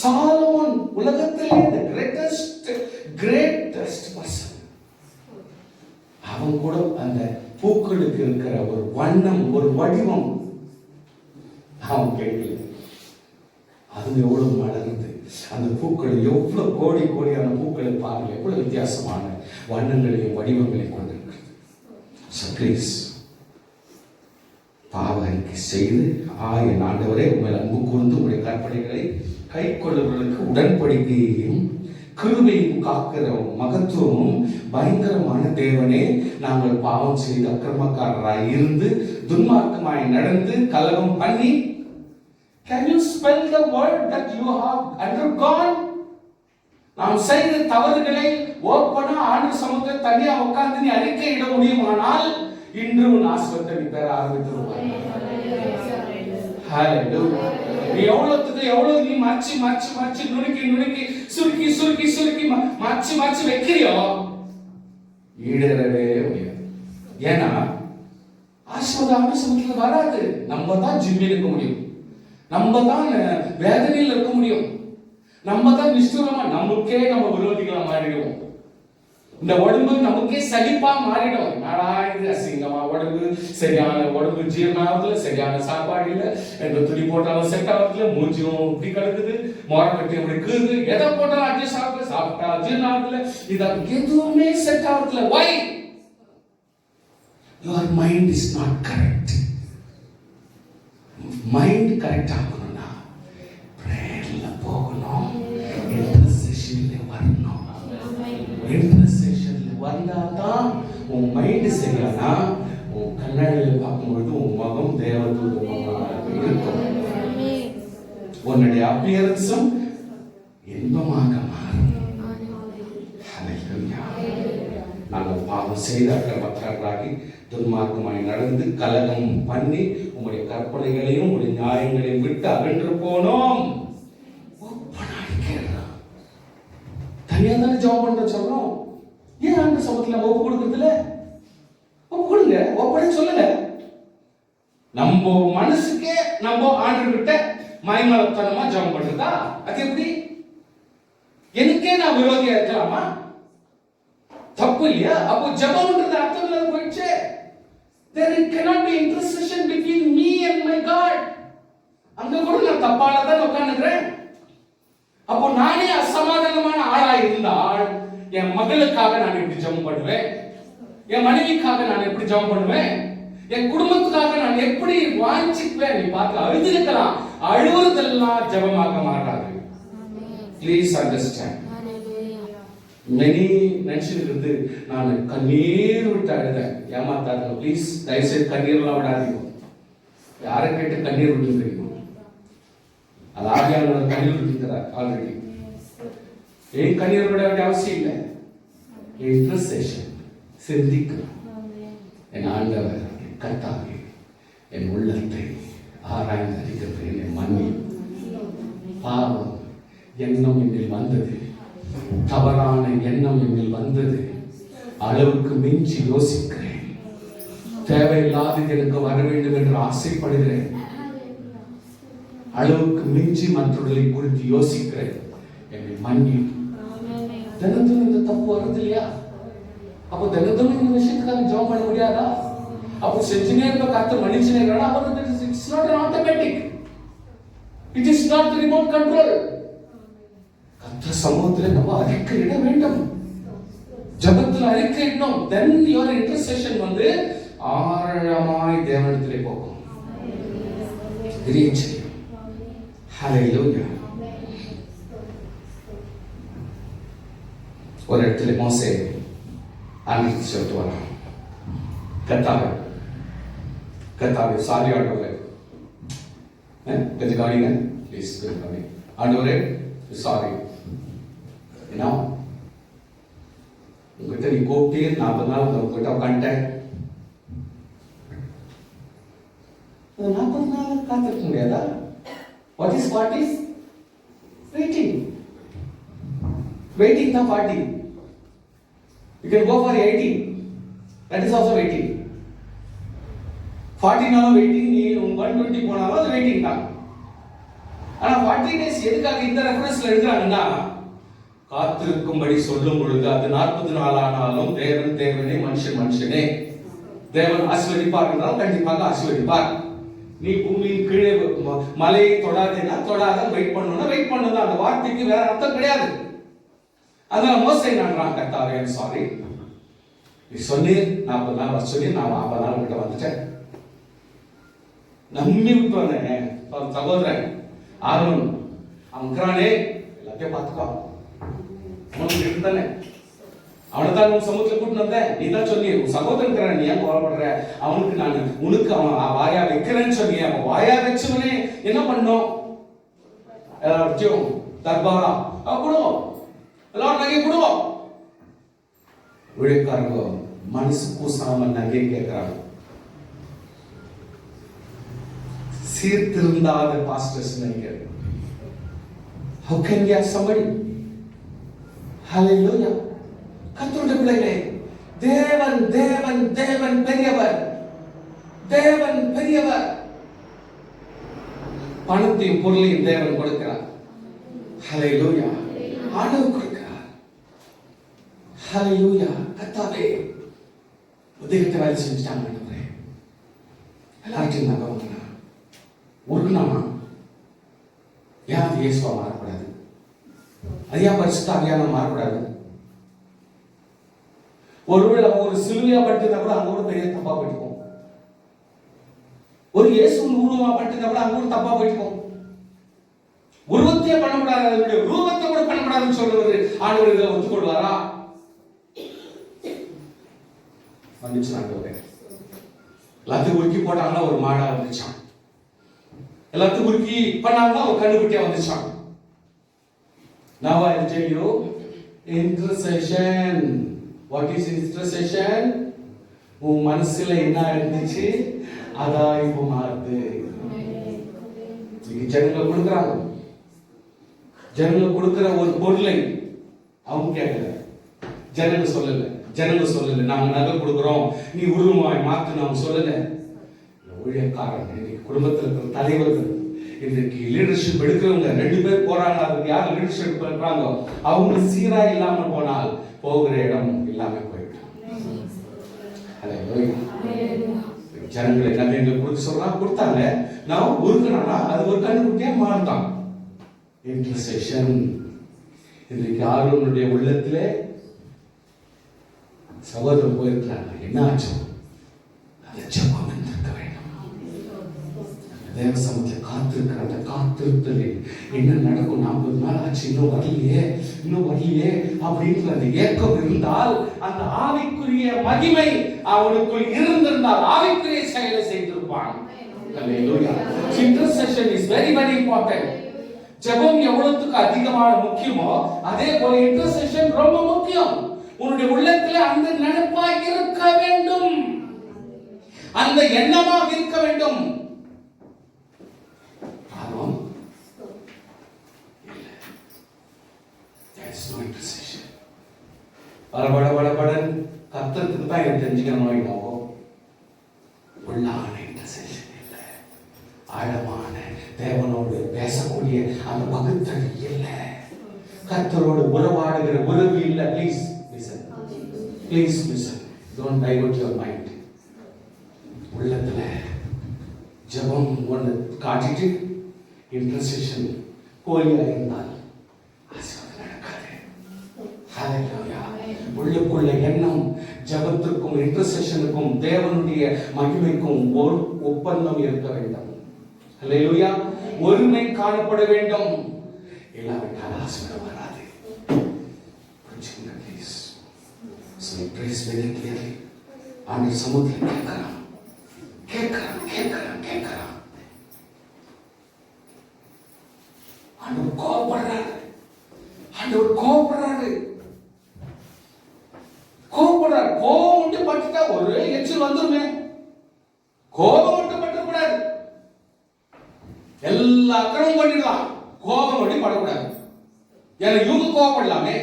Speaker 1: சாலமோன் உலகத்திலே the greatest person. அவன் கூட அந்த பூக்களுக்கு இருக்கிற ஒரு வண்ணம், ஒரு வடிவம் அவன் கேட்கல. அது எவ்வளவு மலர்ந்து, அந்த பூக்கள் எவ்வளவு கோடி கோடியான பூக்களை பாருங்க, எவ்வளவு வித்தியாசமான வண்ணங்களையும் வடிவங்களையும் கொண்டிருக்கிறது. So please, பாவ அறிக்கை செய்து, என் ஆண்டவரே உங்கள் அன்பு கூர்ந்து உங்களுடைய கற்பனைகளை கை கொள்ளுவதற்கு உடன்படிக்கையையும் கிருபையும் காக்கிற மகத்துவமும் பயங்கரமான தேவனே, நாங்கள் பாவம் செய்து அக்கிரமக்காரராய் இருந்து துன்மார்க்கமாய் நடந்து கலகம் பண்ணி. Can you spell the word that you have undergone? நாம் செய்த தவறுகளை ஓப்பனா ஆண்டு சமூகத்தை தனியா உட்கார்ந்து நீ அறிக்கையிட முடியுமானால் இன்று உன் ஆசீர்வாதத்தை நீ பெற ஆரம்பித்துருவாய். ஹalleluya. நீ எவ்வளவு நீ மாச்சி நுணுக்கி சுருக்கி மாச்சி வைக்கிறியோ ஈடேறவே முடியாது. ஏன்னா ஆசீர்வாதம் ஆண்டு சமூகத்துல வராது. நம்ம தான் ஜிம்மில் இருக்க முடியும், நம்ம தான் வேதனையில் இருக்க முடியும், நம்ம தான் நிஷ்டூரமா நமக்கே நம்ம விரோதிகளா மாறிடுவோம். இந்த உடம்பு நமக்கே சலிப்பா மாறிடும். நாடா இது அசிங்கமா உடம்பு, சரியான உடம்பு ஜீரணாவதுல, சரியான சாப்பாடு இல்ல, எந்த துணி போட்டாலும் செட் ஆகுதுல, மூஞ்சியும் இப்படி கிடக்குது, மோரக்கட்டி இப்படி இருக்குது, எதை போட்டாலும் அட்ஜஸ்ட் ஆகுது, சாப்பிட்டா ஜீரணாவதுல, இது எதுவுமே செட் ஆகுதுல. Why? Your mind is not correct. Mind correct ஆகணும்னா பிரேயர்ல போகணும், இன்டர்செஷன்ல வரணும். இன்டர்செஷன்ல வந்தாதான் உன் மைண்ட் சரியானா உன் கண்ணாடியில் பார்க்கும்பொழுது உன் முகம் தேவதூத முகமாக இருக்கும். உன்னுடைய அப்பியரன்ஸும் இன்பமாக மாறும். நாங்கள் பாவம் செய்த அக்கிரமக்காரராகி துன்மார்க்கமாய் நடந்து கலகம் பண்ணி உங்களுடைய கற்பனைகளையும் உங்களுடைய நியாயங்களையும் விட்டு அகன்று போனோம். தனியா தானே ஜெபம் பண்ற சொல்றோம். ஏன் ஆண்டு சமத்துல ஒப்பு கொடுக்கறதுல ஒப்பு கொடுங்க, ஒப்படை சொல்லுங்க. நம்ம மனசுக்கே நம்ம ஆண்டு கிட்ட மயமலத்தனமா ஜெபம் பண்றதா? அது எப்படி? எனக்கே நான் விரோதியா இருக்கலாமா? தப்பு இல்லையா? அப்போ ஜெபம்ன்றது அர்த்தம் இல்லாத போயிடுச்சு. There cannot be intercession between me and my God. அங்க கூட நான் தப்பால தான் உட்கார்ந்துக்கிறேன். அப்போ நானே அசமாதானமான ஆளா இருந்தால் என் மகளுக்காக நான் எப்படி ஜெபம் பண்ணுவேன்? என் மனைவிக்காக நான் எப்படி ஜெபம் பண்ணுவேன்? என் குடும்பத்துக்காக நான் எப்படி வாஞ்சிப்பேன்? நீ பார்த்து அழுதுக்கலாம், அழுவுறதெல்லாம் ஜெபமாக மாறாது. Please understand. மெனி மனுஷனுக்கு இருந்து நான் கண்ணீர் விட்டு அழுதேன். ஏமாத்தாதுங்க ப்ளீஸ், தயவுசெய்து கண்ணீர்லாம் விடாதீங்க. யாரை கேட்டு கண்ணீர் விட்டு தெரியும்? அது ஆகியானோட கண்ணீர் விட்டுக்கிறார் ஆல்ரெடி. ஏன் கண்ணீர் விட வேண்டிய அவசியம் இல்லை. இன்டர்செஷன் சிந்திக்கிறோம். என் ஆண்டவர் கர்த்தாவே என் உள்ளத்தை ஆராய்ந்து அறிகிறது, என்னை மன்னி. பாவம் எண்ணம் என்னில் வந்தது, தவறான எண்ணம் என்னில் வந்தது, அளவுக்கு மிஞ்சி யோசிக்கிறேன், தேவையில்லாதது எனக்கு வர வேண்டும் என்று ஆசைப்படுகிறேன், அளவுக்கு மிஞ்சி மற்றவர்களை குறித்து யோசிக்கிறேன், என்னை மன்னி. தினத்தும் இந்த தப்பு வருது இல்லையா? அப்போ தினத்தும் இந்த விஷயத்துக்காக ஜெபம் பண்ண முடியாதா? அப்போ செஞ்சுனே இருக்க கர்த்தர் மன்னிச்சுனே இருக்கா? அப்போ it's not an automatic, it is not the remote control. கர்த்தர் சமூகத்தில் நம்ம அறிக்கையிட வேண்டும், ஜெபத்தில் அறிக்கையிடணும். then your intercession வந்து ஆழமாய் தேவனிடத்திலே போகும். கிரீச் ஹalleluya. ஒரு இடத்துல மோசே ஆண்டவருக்கு சொல்லிட்டு வரான், கர்த்தாவே சாரி ஆண்டவரே, கொஞ்சம் கவனிங்க ப்ளீஸ், கொஞ்சம் கவனிங்க. ஆண்டவரே சாரி, ஏன்னா உங்ககிட்ட நீ கூப்பிட்டு 40 நாள் உங்ககிட்ட உட்காந்துட்டேன், 40 நாள் காத்திருக்க முடியாதா? வாட் இஸ் வெயிட்டிங் தான் 40. You can go for 80. That is also waiting. 40 நாளும் வெயிட்டிங், நீ 120 போனாலும் அது வெயிட்டிங் தான். ஆனா 40 days எதுக்காக இந்த ரெஃபரன்ஸ்ல எழுதுறாங்கன்னா, காத்திருக்கும்படி சொல்லும் பொழுது அது 40 நாள் ஆனாலும் தேவன் தேவனே, மனுஷன் மனுஷனே. தேவன் ஆசீர்வதிப்பார் என்றால் கண்டிப்பாக ஆசீர்வதிப்பார். நீ பூமியின் கீழே மலையை தொடாதேனா தொடாத, வெயிட் பண்ணணும்னா வெயிட் பண்ணணும். அந்த வார்த்தைக்கு வேற அர்த்தம் கிடையாது. அதனால மோசே நான்றான், கர்த்தாவே சாரி, நீ சொன்னீர் 40 நாள் வர சொல்லி நான் 50 நாள் கிட்ட வந்துட்டேன். நம்பி விட்டு வந்தேன். சகோதரன் ஆரோன் அவன்கிறானே, எல்லாத்தையும் பார்த்துக்கோ, அவனுக்கு இருந்தானே, அவனை தான் உன் சமூகத்தில் கூட்டு வந்தேன். நீ தான் சொல்லி உன் சகோதரன், நீ ஏன் கோவப்படுற, அவனுக்கு நான் உனக்கு அவன் வாயா வைக்கிறேன்னு சொல்லி, அவன் வாயா வச்சவனே என்ன பண்ணோம், எல்லாத்தையும் தர்பாரா கொடுவோம், எல்லாரும் நகை கொடுவோம். ஊழியக்காரங்க மனசு கூசாம நகை கேட்கிறாங்க. சீர்திருந்தாத பாஸ்டர்ஸ் நினைக்கிறேன். How can we have somebody? Hallelujah. கர்த்தருடைய பிள்ளைகளே, தேவன் தேவன் தேவன் பெரியவர், தேவன் பெரியவர். பணத்தையும் பொருளையும் தேவன் கொடுக்கிறார். ஹல்லேலூயா. ஆண்டவர் கொடுக்கிறார். ஹல்லேலூயா. கர்த்தாவே உதயத்தை வேலை செஞ்சுட்டாங்க. எல்லார்ட்டையும் நாங்கள் வாங்கினா உருக்குனாமா, ஏன் அது இயேசுவா மாறக்கூடாது? அது ஏன் பரிசுத்த ஆவியான மாறக்கூடாது? ஒருவேளை ஒரு சிலுவையா பட்டுனா கூட அங்க கூட பெரிய தப்பா போயிட்டுக்கும். ஒரு இயேசு உருவமா பட்டுனா கூட அங்க கூட தப்பா போயிட்டுக்கும். உருவத்தையே பண்ணக்கூடாது, ரூபத்தை கூட பண்ணக்கூடாதுன்னு சொல்றவர் ஆண்டவர் இதை ஒத்துக்கொள்வாரா? வந்துச்சு ஆண்டவரே. எல்லாத்தையும் உருக்கி போட்டாங்கன்னா ஒரு மாடா வந்துச்சான், எல்லாத்தையும் உருக்கி பண்ணாங்கன்னா ஒரு கண்டுபிட்டியா வந்துச்சான். Now I will tell you intercession. What is intercession? உன் மனசுல என்ன இருந்துச்சு அதான் இப்போ மாறுது. ஜனங்கள் கொடுக்குறாங்க, ஜனங்கள் கொடுக்கிற ஒரு பொருளை அவங்க கேட்கல, ஜனங்கள் சொல்லல, ஜனங்கள் சொல்லல நாங்க நகை கொடுக்குறோம் நீ உருவமாய் மாத்து நாம சொல்லல. ஊழியக்காரன் குடும்பத்தில் இருக்கிற தலைவர்கள் இன்றைக்கு லீடர்ஷிப் எடுக்கிறவங்க 2 பேர் போறாங்க, அதுக்கு யார் லீடர்ஷிப் பண்றாங்க, அவங்க சீரா இல்லாம போனால் போகிற இடம் இல்லாம போயிடும். ஜனங்களை நகைகள் கொடுக்க சொல்றா, கொடுத்தாங்க, நான் உருக்குனா அது ஒரு கண்ணுக்குட்டியா மாறுதான். இன்டர்செஷன் இன்றைக்கு ஆரோனுடைய உள்ளத்திலே சகோதரர் போயிருக்கிறாங்க. என்ன ஆச்சோ அந்த ஜெபம் இருக்க வேண்டும். தேவ சமூகத்தில் காத்திருக்கிற அந்த காத்திருத்தலில் என்ன நடக்கும்? 40 நாள் ஆச்சு, இன்னும் வரலையே, இன்னும் வரலையே அப்படின்ற அந்த ஏக்கம் இருந்தால் அந்த ஆவிக்குரிய மகிமை அவனுக்குள் இருந்திருந்தால் ஆவிக்குரிய செயலை செய்திருப்பான். Hallelujah. Intercession is very very important. ஜெபம் எவ்வளவுக்கு அதிகமான முக்கியமோ அதே போல இன்டர்செஷன் ரொம்ப முக்கியம். உன்னுடைய உள்ளத்திலே அந்த நினைப்பாக இருக்க வேண்டும், அந்த எண்ணமாக இருக்க வேண்டும். படபடபடபடன் கத்தத்துக்கு தான் இதை தெரிஞ்சுக்கணும். உள்ளான இன்டர்செஷன் இல்லை, ஆழமான தேவனோடு பேசக்கூடிய அந்த பகுத்தறி இல்லை, கர்த்தரோடு உறவாடுகிற உறவு இல்லை. Please listen, please listen, don't divert your mind. உள்ளத்துல ஜெபம் ஒன்று காட்டிட்டு இன்டர்செஷன் கோலியா இருந்தால் ஆசீர்வாதம் நடக்காது. ஹல்லேலூயா. உள்ளுக்குள்ள எண்ணம் ஜெபத்திற்கும் இன்டர்செஷனுக்கும் தேவனுடைய மகிமைக்கும் ஒரு ஒப்பந்தம் இருக்க வேண்டும். ஹல்லேலூயா. ஒருமை காணப்பட வேண்டும். இல்லாவிட்டால் ஆசீர்வாதம் வராது. புரிஞ்சுங்க please. So he prays very clearly. ஆண்டவர் சமூகத்தில் கேட்கிறான், கேட்கிறான், கேட்கிறான், கேட்கிறான். ஆண்டவர் கோபப்படுறாரு, ஆண்டவர் கோபப்படுறாரு, கோபப்படுறாரு. கோபம் உண்டு பட்டுட்டா ஒரு எச்சில் வந்துருமே, கோபம் மட்டும் பட்டக்கூடாது. எல்லா அக்கிரமும் பண்ணிடலாம், கோபம் மட்டும் படக்கூடாது. ஏன்னா இவங்க கோபப்படலாமே,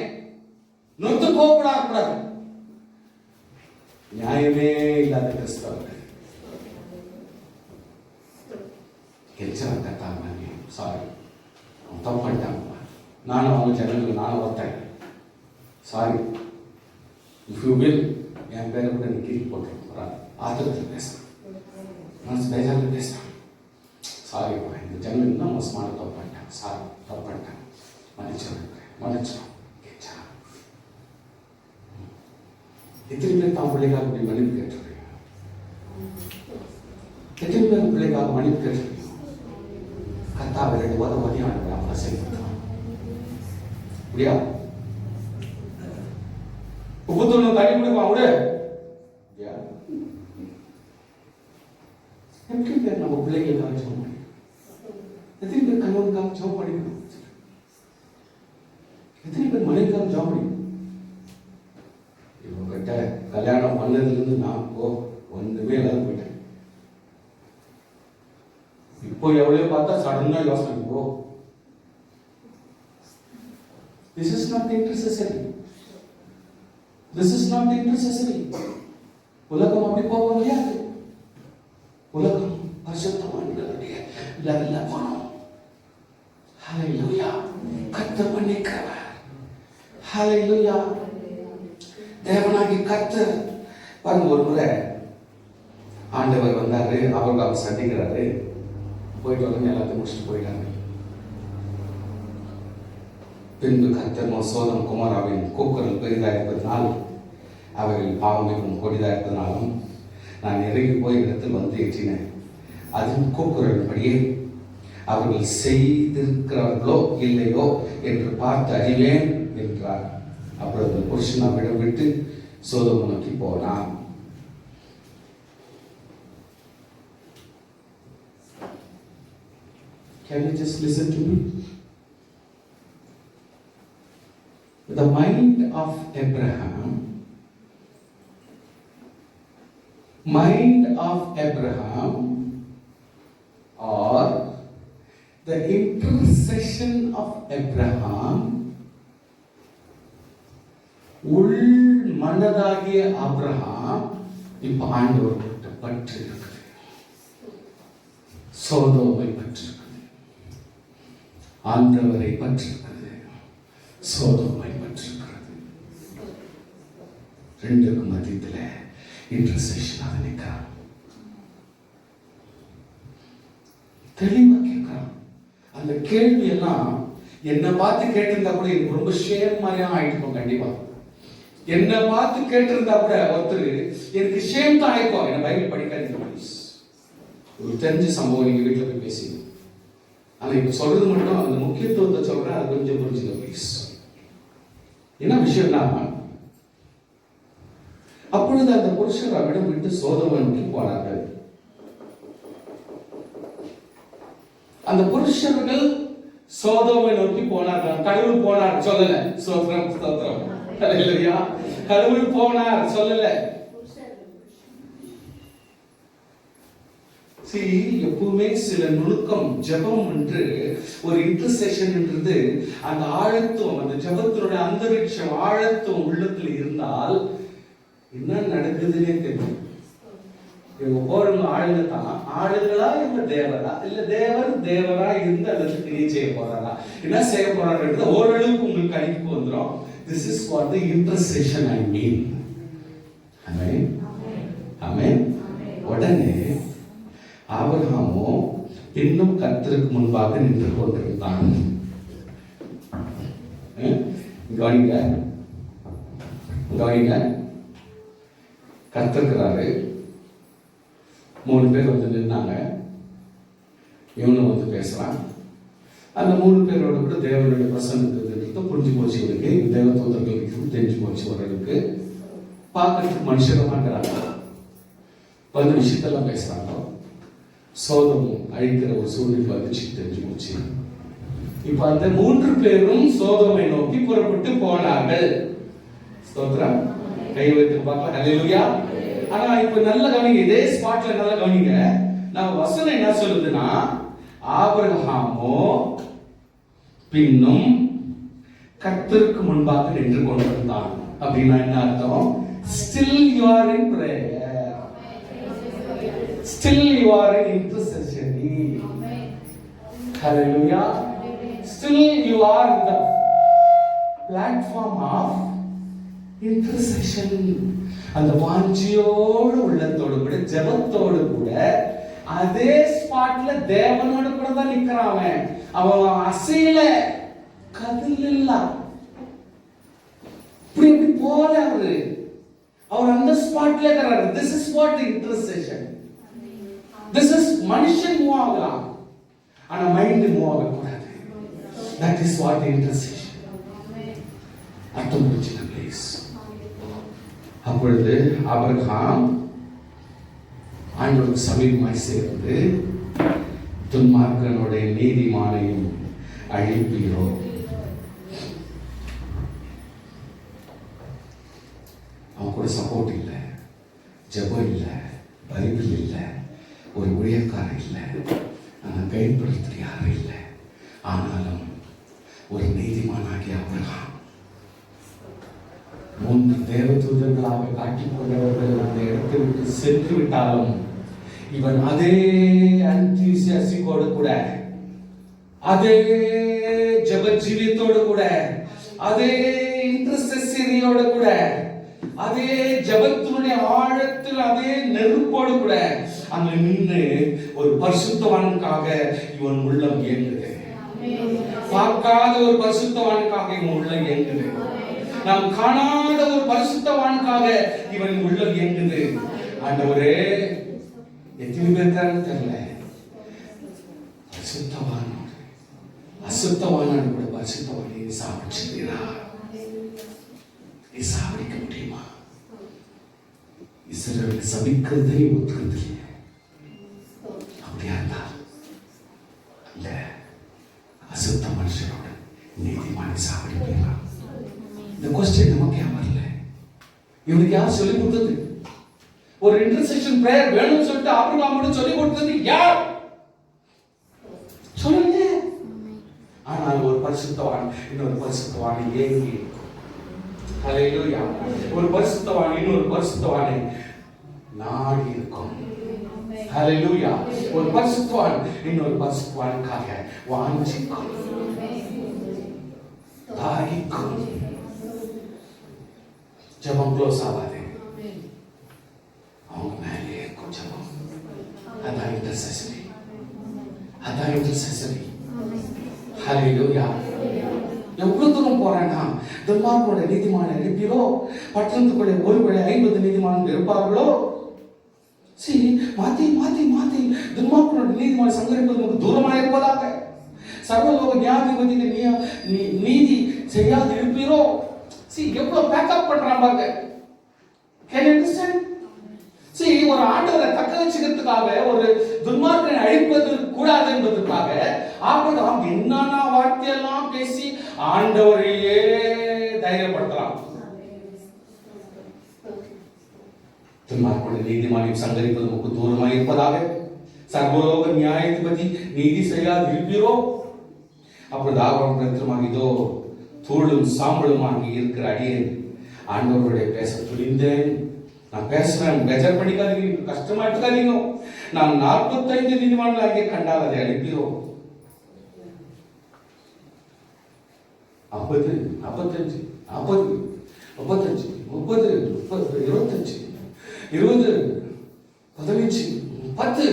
Speaker 1: நொத்து கோபப்படக்கூடாது. நியாயமே இல்லாத கிறிஸ்தவர்கள் கெலிச்சான் கத்தாங்க. சாரி, அவன் தப்பு பண்ணிட்டாங்க. நானும் அவங்க ஜனங்களுக்கு நானும் ஒருத்தன். சாரி, இஃப் யூ வில் என் பேரை கூட நீ கீழ் போட்டுருக்கிறான். ஆத்திரத்தில் பேசுறேன், மனசு பேஜாரில் பேசுறேன். சாரி, இந்த ஜனங்களுக்கு தான் மோசமான தப்பு பண்ணிட்டாங்க. சாரி, தப்பு பண்ணிட்டாங்க, மன்னிச்சிடும். எத்தனை பேர் தான் பிள்ளைக்காக அப்படி மன்னிப்பு கேட்டிருக்கீங்க? எத்தனை பேர் பிள்ளைக்காக மன்னிப்பு கேட்டிருக்கீங்க? கர்த்தாவை 2 வாரம் மதியம் அவங்களை செயல்படுத்தலாம். அப்படியா? உப்பு தூள் தண்ணி கொடுப்பான் விடு. எத்தனை பேர் நம்ம பிள்ளைகளுக்காக ஜெபம் பண்ணிக்கணும்? எத்தனை பேர் கணவனுக்காக ஜெபம் பண்ணிக்கணும்? எத்தனை பேர் மனைவிக்காக ஜெபம் பண்ணிக்கணும்? இவங்கிட்ட கல்யாணம் பண்ணதுலேருந்து நான் ஒன்றுமே இல்லாத போயிட்டேன். இப்போ எவ்வளோ பார்த்தா சடனா யோசனை போ. This is not intercessory. This is not intercessory. உலகம் அப்படி போக முடியாது. உலகம் பரிசுத்தவான்களுடைய லெவல்ல போனோம். ஹல்லேலூயா. கர்த்தர் மன்னிக்கிறவர். ஹல்லேலூயா. தேவனாகி கர்த்தர் பாருங்க. ஒரு முறை ஆண்டவர் வந்தாரு, ஆபிரகாமை சந்திக்கிறாரு. போயிட்டு வந்து எல்லாத்தையும் முடிச்சுட்டு போயிட்டாங்க. பின்பு கர்த்தர் சோதம் குமாராவின் கூக்குரல் பெரிதாக இருப்பதனால் அவர்கள் பாவம் மிகவும் கொடிதாக இருப்பதனாலும் நான் நெருங்கி போய் இடத்தில் வந்து ஏற்றினேன். அதன் கூக்குரலின்படியே அவர்கள் செய்திருக்கிறார்களோ இல்லையோ என்று பார்த்து அறிவேன் என்றார். அப்பொழுது புருஷன் அவ்விடம் விட்டு சோதோமை நோக்கி போனான். Can you just listen to me? The mind of Abraham or the intercession of Abraham, உள் மனதாகிய ஆபிரகாம் இப்ப ஆண்டவர்கிட்ட பற்று இருக்குது. சோதோமை பற்று இருக்குது, ஆண்டவரை பற்று இருக்குது, சோதோமை பற்று இருக்கிறது. ரெண்டுக்கும் மத்தியத்தில் இன்டர்செக்ஷன் அதை நிற்கிறான். தெளிவா கேட்கிறான். அந்த கேள்வி எல்லாம் என்னை பார்த்து கேட்டிருந்தா கூட எனக்கு ரொம்ப ஷேம் மாதிரியா ஆயிட்டுக்கும். கண்டிப்பா என்னை பார்த்து கேட்டிருந்தா கூட ஒருத்தர் எனக்கு ஷேம் தான் ஆயிக்கும். என்ன பைபிள் படிக்காதீங்க ப்ளீஸ். ஒரு தெரிஞ்ச சம்பவம் நீங்க வீட்டில் போய் பேசிங்க. ஆனா இப்ப சொல்றது மட்டும் அந்த முக்கியத்துவத்தை சொல்றேன், அது கொஞ்சம் புரிஞ்சுங்க ப்ளீஸ். என்ன விஷயம்னா, அப்பொழுது அந்த புருஷர் அவ்விடம் விட்டு சோதோமை நோக்கி போனார்கள். அந்த புருஷர்கள் சோதோமை நோக்கி போனார்கள். கடவுள் போனார் சொல்லல. ஸ்தோத்திரம் ஸ்தோத்திரம். ஹல்லேலூயா. கடவுள் போனார் சொல்லல. எப்பவுமே சில நுணுக்கம் ஜெபம் என்று ஒரு இன்டர்செக்ஷன் என்றது அந்த ஆழத்துவம், அந்த ஜெபத்தினுடைய அந்தரிக்ஷம் ஆழத்துவம் உள்ளத்தில் இருந்தால் என்ன நடக்குதுன்னே தெரியும். இவங்க போறவங்க ஆளுங்க தான். ஆளுங்களா இவங்க தேவரா, இல்ல தேவரா இருந்து அதற்கு கிரியை செய்ய போறாரா, என்ன செய்ய போறாருன்றது ஓரளவுக்கு உங்களுக்கு கணிப்பு வந்துடும். This is what the intercession I mean. Amen. Amen. உடனே ஆபிரகாமோ இன்னும் கர்த்தருக்கு முன்பாக நின்று கொண்டிருந்தான். கவனிங்க, கர்த்தருக்கிறாரு. 3 பேர் வந்து நின்னாங்க. இவனும் வந்து பேசுறான். அந்த 3 பேரோட கூட தேவனுடைய பிரசன்னத்தை புரிஞ்சு போச்சு. இவருக்கு தேவதூதர்களுக்கு தெரிஞ்சு போச்சு. ஓரளவுக்கு பார்க்கறதுக்கு மனுஷகமாக்குறாங்க. வந்து விஷயத்தெல்லாம் பேசுறாங்க. சோதமும் அழிக்கிற ஒரு சூழ்நிலை வந்துச்சு, தெரிஞ்சு போச்சு. இப்ப அந்த 3 பேரும் சோதோமை நோக்கி புறப்பட்டு போனார்கள். ஸ்தோத்திரம். கை வைத்து பார்க்கலாம். ஹல்லேலூயா. ஆனா இப்ப நல்ல கவனிங்க, இதே ஸ்பாட்ல நல்லா கவனிங்க. நம்ம வசனம் என்ன சொல்லுதுன்னா, ஆபிரகாமோ பின்னும் கர்த்தருக்கு முன்பாக நின்று கொண்டிருந்தான். அப்படின்னா என்ன அர்த்தம்? Still you are in prayer. Still you are in intercession. Hallelujah. Still you are in the platform of intercession. அந்த வாஞ்சியோடு உள்ளத்தோடு கூட ஜெபத்தோடு கூட அதே ஸ்பாட்ல தேவனோடு கூட தான் நிக்கிறான். அவன் அசையில கதில்ல இப்படி போல அவர் அந்த ஸ்பாட்ல இருக்கிறாரு. This is what the intercession. This is மனுஷன் மூவ் ஆகலாம், ஆனா மைண்ட் மூவ் ஆகக்கூடாது. That is what the intercession. அர்த்தம் புரிஞ்சுங்க ப்ளீஸ். அப்பொழுது ஆபிரகாம் ஆண்டவருக்கு சமீபமாய் சேர்ந்து துன்மார்க்கனுடைய நீதிமானையும் அழிப்பீரோ. அவன் கூட சப்போர்ட் இல்லை, ஜெபம் இல்லை, பைபிள் இல்லை, ஒரு ஊழியக்காரர் இல்லை, கைட் பண்றதுக்கு யாரும் இல்லை. ஆனாலும் ஒரு நீதிமானாகிய ஆபிரகாம் 3 தேவதூதர்களாக காட்டிக் கொண்டவர்கள் அந்த இடத்தை விட்டு சென்று விட்டாலும் இவன் அதே அன்டிசியாசிக்கோடு கூட, அதே ஜெப ஜீவியத்தோடு கூட, அதே இன்டர்செசரியோடு கூட, அதே ஜெபத்தினுடைய ஆழத்தில் அதே நெருப்போடு கூட அங்க நின்று ஒரு பரிசுத்தவானுக்காக இவன் உள்ளம் இயங்குது. பார்க்காத ஒரு பரிசுத்தவானுக்காக இவன் உள்ளம் இயங்குது. நாம் காணாத ஒரு பரிசுத்தவானுக்காக இவன் உள்ளம் இயங்குது. ஆண்டவரே, எத்தனை பேருக்கான்னு தெரியல, பரிசுத்தவானோடு அசுத்தவானோடு கூட பரிசுத்தவானை சாப்பிடுறா. நீ சாப்பிடிக்க முடியுமா? இஸ்ரவேலை சபிக்கிறதை ஒத்துக்கிறது இல்லை. அப்படியா இருந்தா இல்ல, அசுத்த மனுஷனோட நீதிமானை சாப்பிடுவீங்களா? இந்த கொஸ்டின் நமக்கு ஏன் வரல? இவனுக்கு யார் சொல்லி கொடுத்தது? ஒரு இன்டர்செக்ஷன் பிரேயர் வேணும்னு சொல்லிட்டு ஆபிரகாமோடு சொல்லி கொடுத்தது யார்? சொல்லுங்க. ஆனால் ஒரு பரிசுத்தவான் இன்னொரு பரிசுத்தவானை ஏங்கி, ஹல்லேலூயா, ஒரு பரிசுத்தவான் இன்னொரு பரிசுத்தவானை நாடி இருக்கும். ஹல்லேலூயா, ஒரு பரிசுத்தவான் இன்னொரு பரிசுத்தவானுக்காக வாஞ்சிக்கும், தாகிக்கும். ஜெபம் க்ளோஸ் ஆகாது, அவங்க மேலே இருக்கும் ஜெபம். அதான் இன்டர்செசரி, அதான் இன்டர்செசரி. ஹல்லேலூயா. எவ்வளவு தூரம் போறேன்னா, துன்மார்க்கனோட நீதிமானை எழுப்பீரோ, பட்டணத்துக்குள்ளே ஒருவேளை 50 நீதிமான்கள் இருப்பார்களோ. சரி, மாத்தி மாத்தி மாத்தி துன்மார்க்கனோட நீதிமானை சங்கரிப்பது நமக்கு தூரமாக இருப்பதாக. சர்வலோக நியாயாதிபதி நீதி செய்யாது இருப்பீரோ. See, எவ்வளவு பேக்கப் பண்றான் பாருங்க. Can you understand? See, ஒரு ஆண்டவரை தக்க வச்சுக்கிறதுக்காக, ஒரு துன்மார்க்கனை அழிப்பது கூடாது என்பதற்காக ஆபிரகாம் என்னென்ன வார்த்தையெல்லாம் பேசி ஆண்டவரையே தைரியப்படுத்தலாம். துன்மார்க்கனை நீதிமானையும் சங்கரிப்பது நமக்கு தூரமாக இருப்பதாக. சர்வலோக நியாயாதிபதி நீதி செய்யாது இருப்பீரோ. அப்பொழுது ஆபிரகாம் இதோ தூளும் சாம்பலுமாகி இருக்கிற அடியேன் ஆண்டவருடைய பேச துணிந்தேன். நான் பேசுறேன், பெஜர் பண்ணிக்காதீங்க, கஷ்டமா எடுத்துக்காதீங்க. நான் 45 நீதிமான்கள் அங்கே கண்டால் அதை அனுப்பிறோ. 50, 45, 40, 35, 30, 25, 20, 15, 10,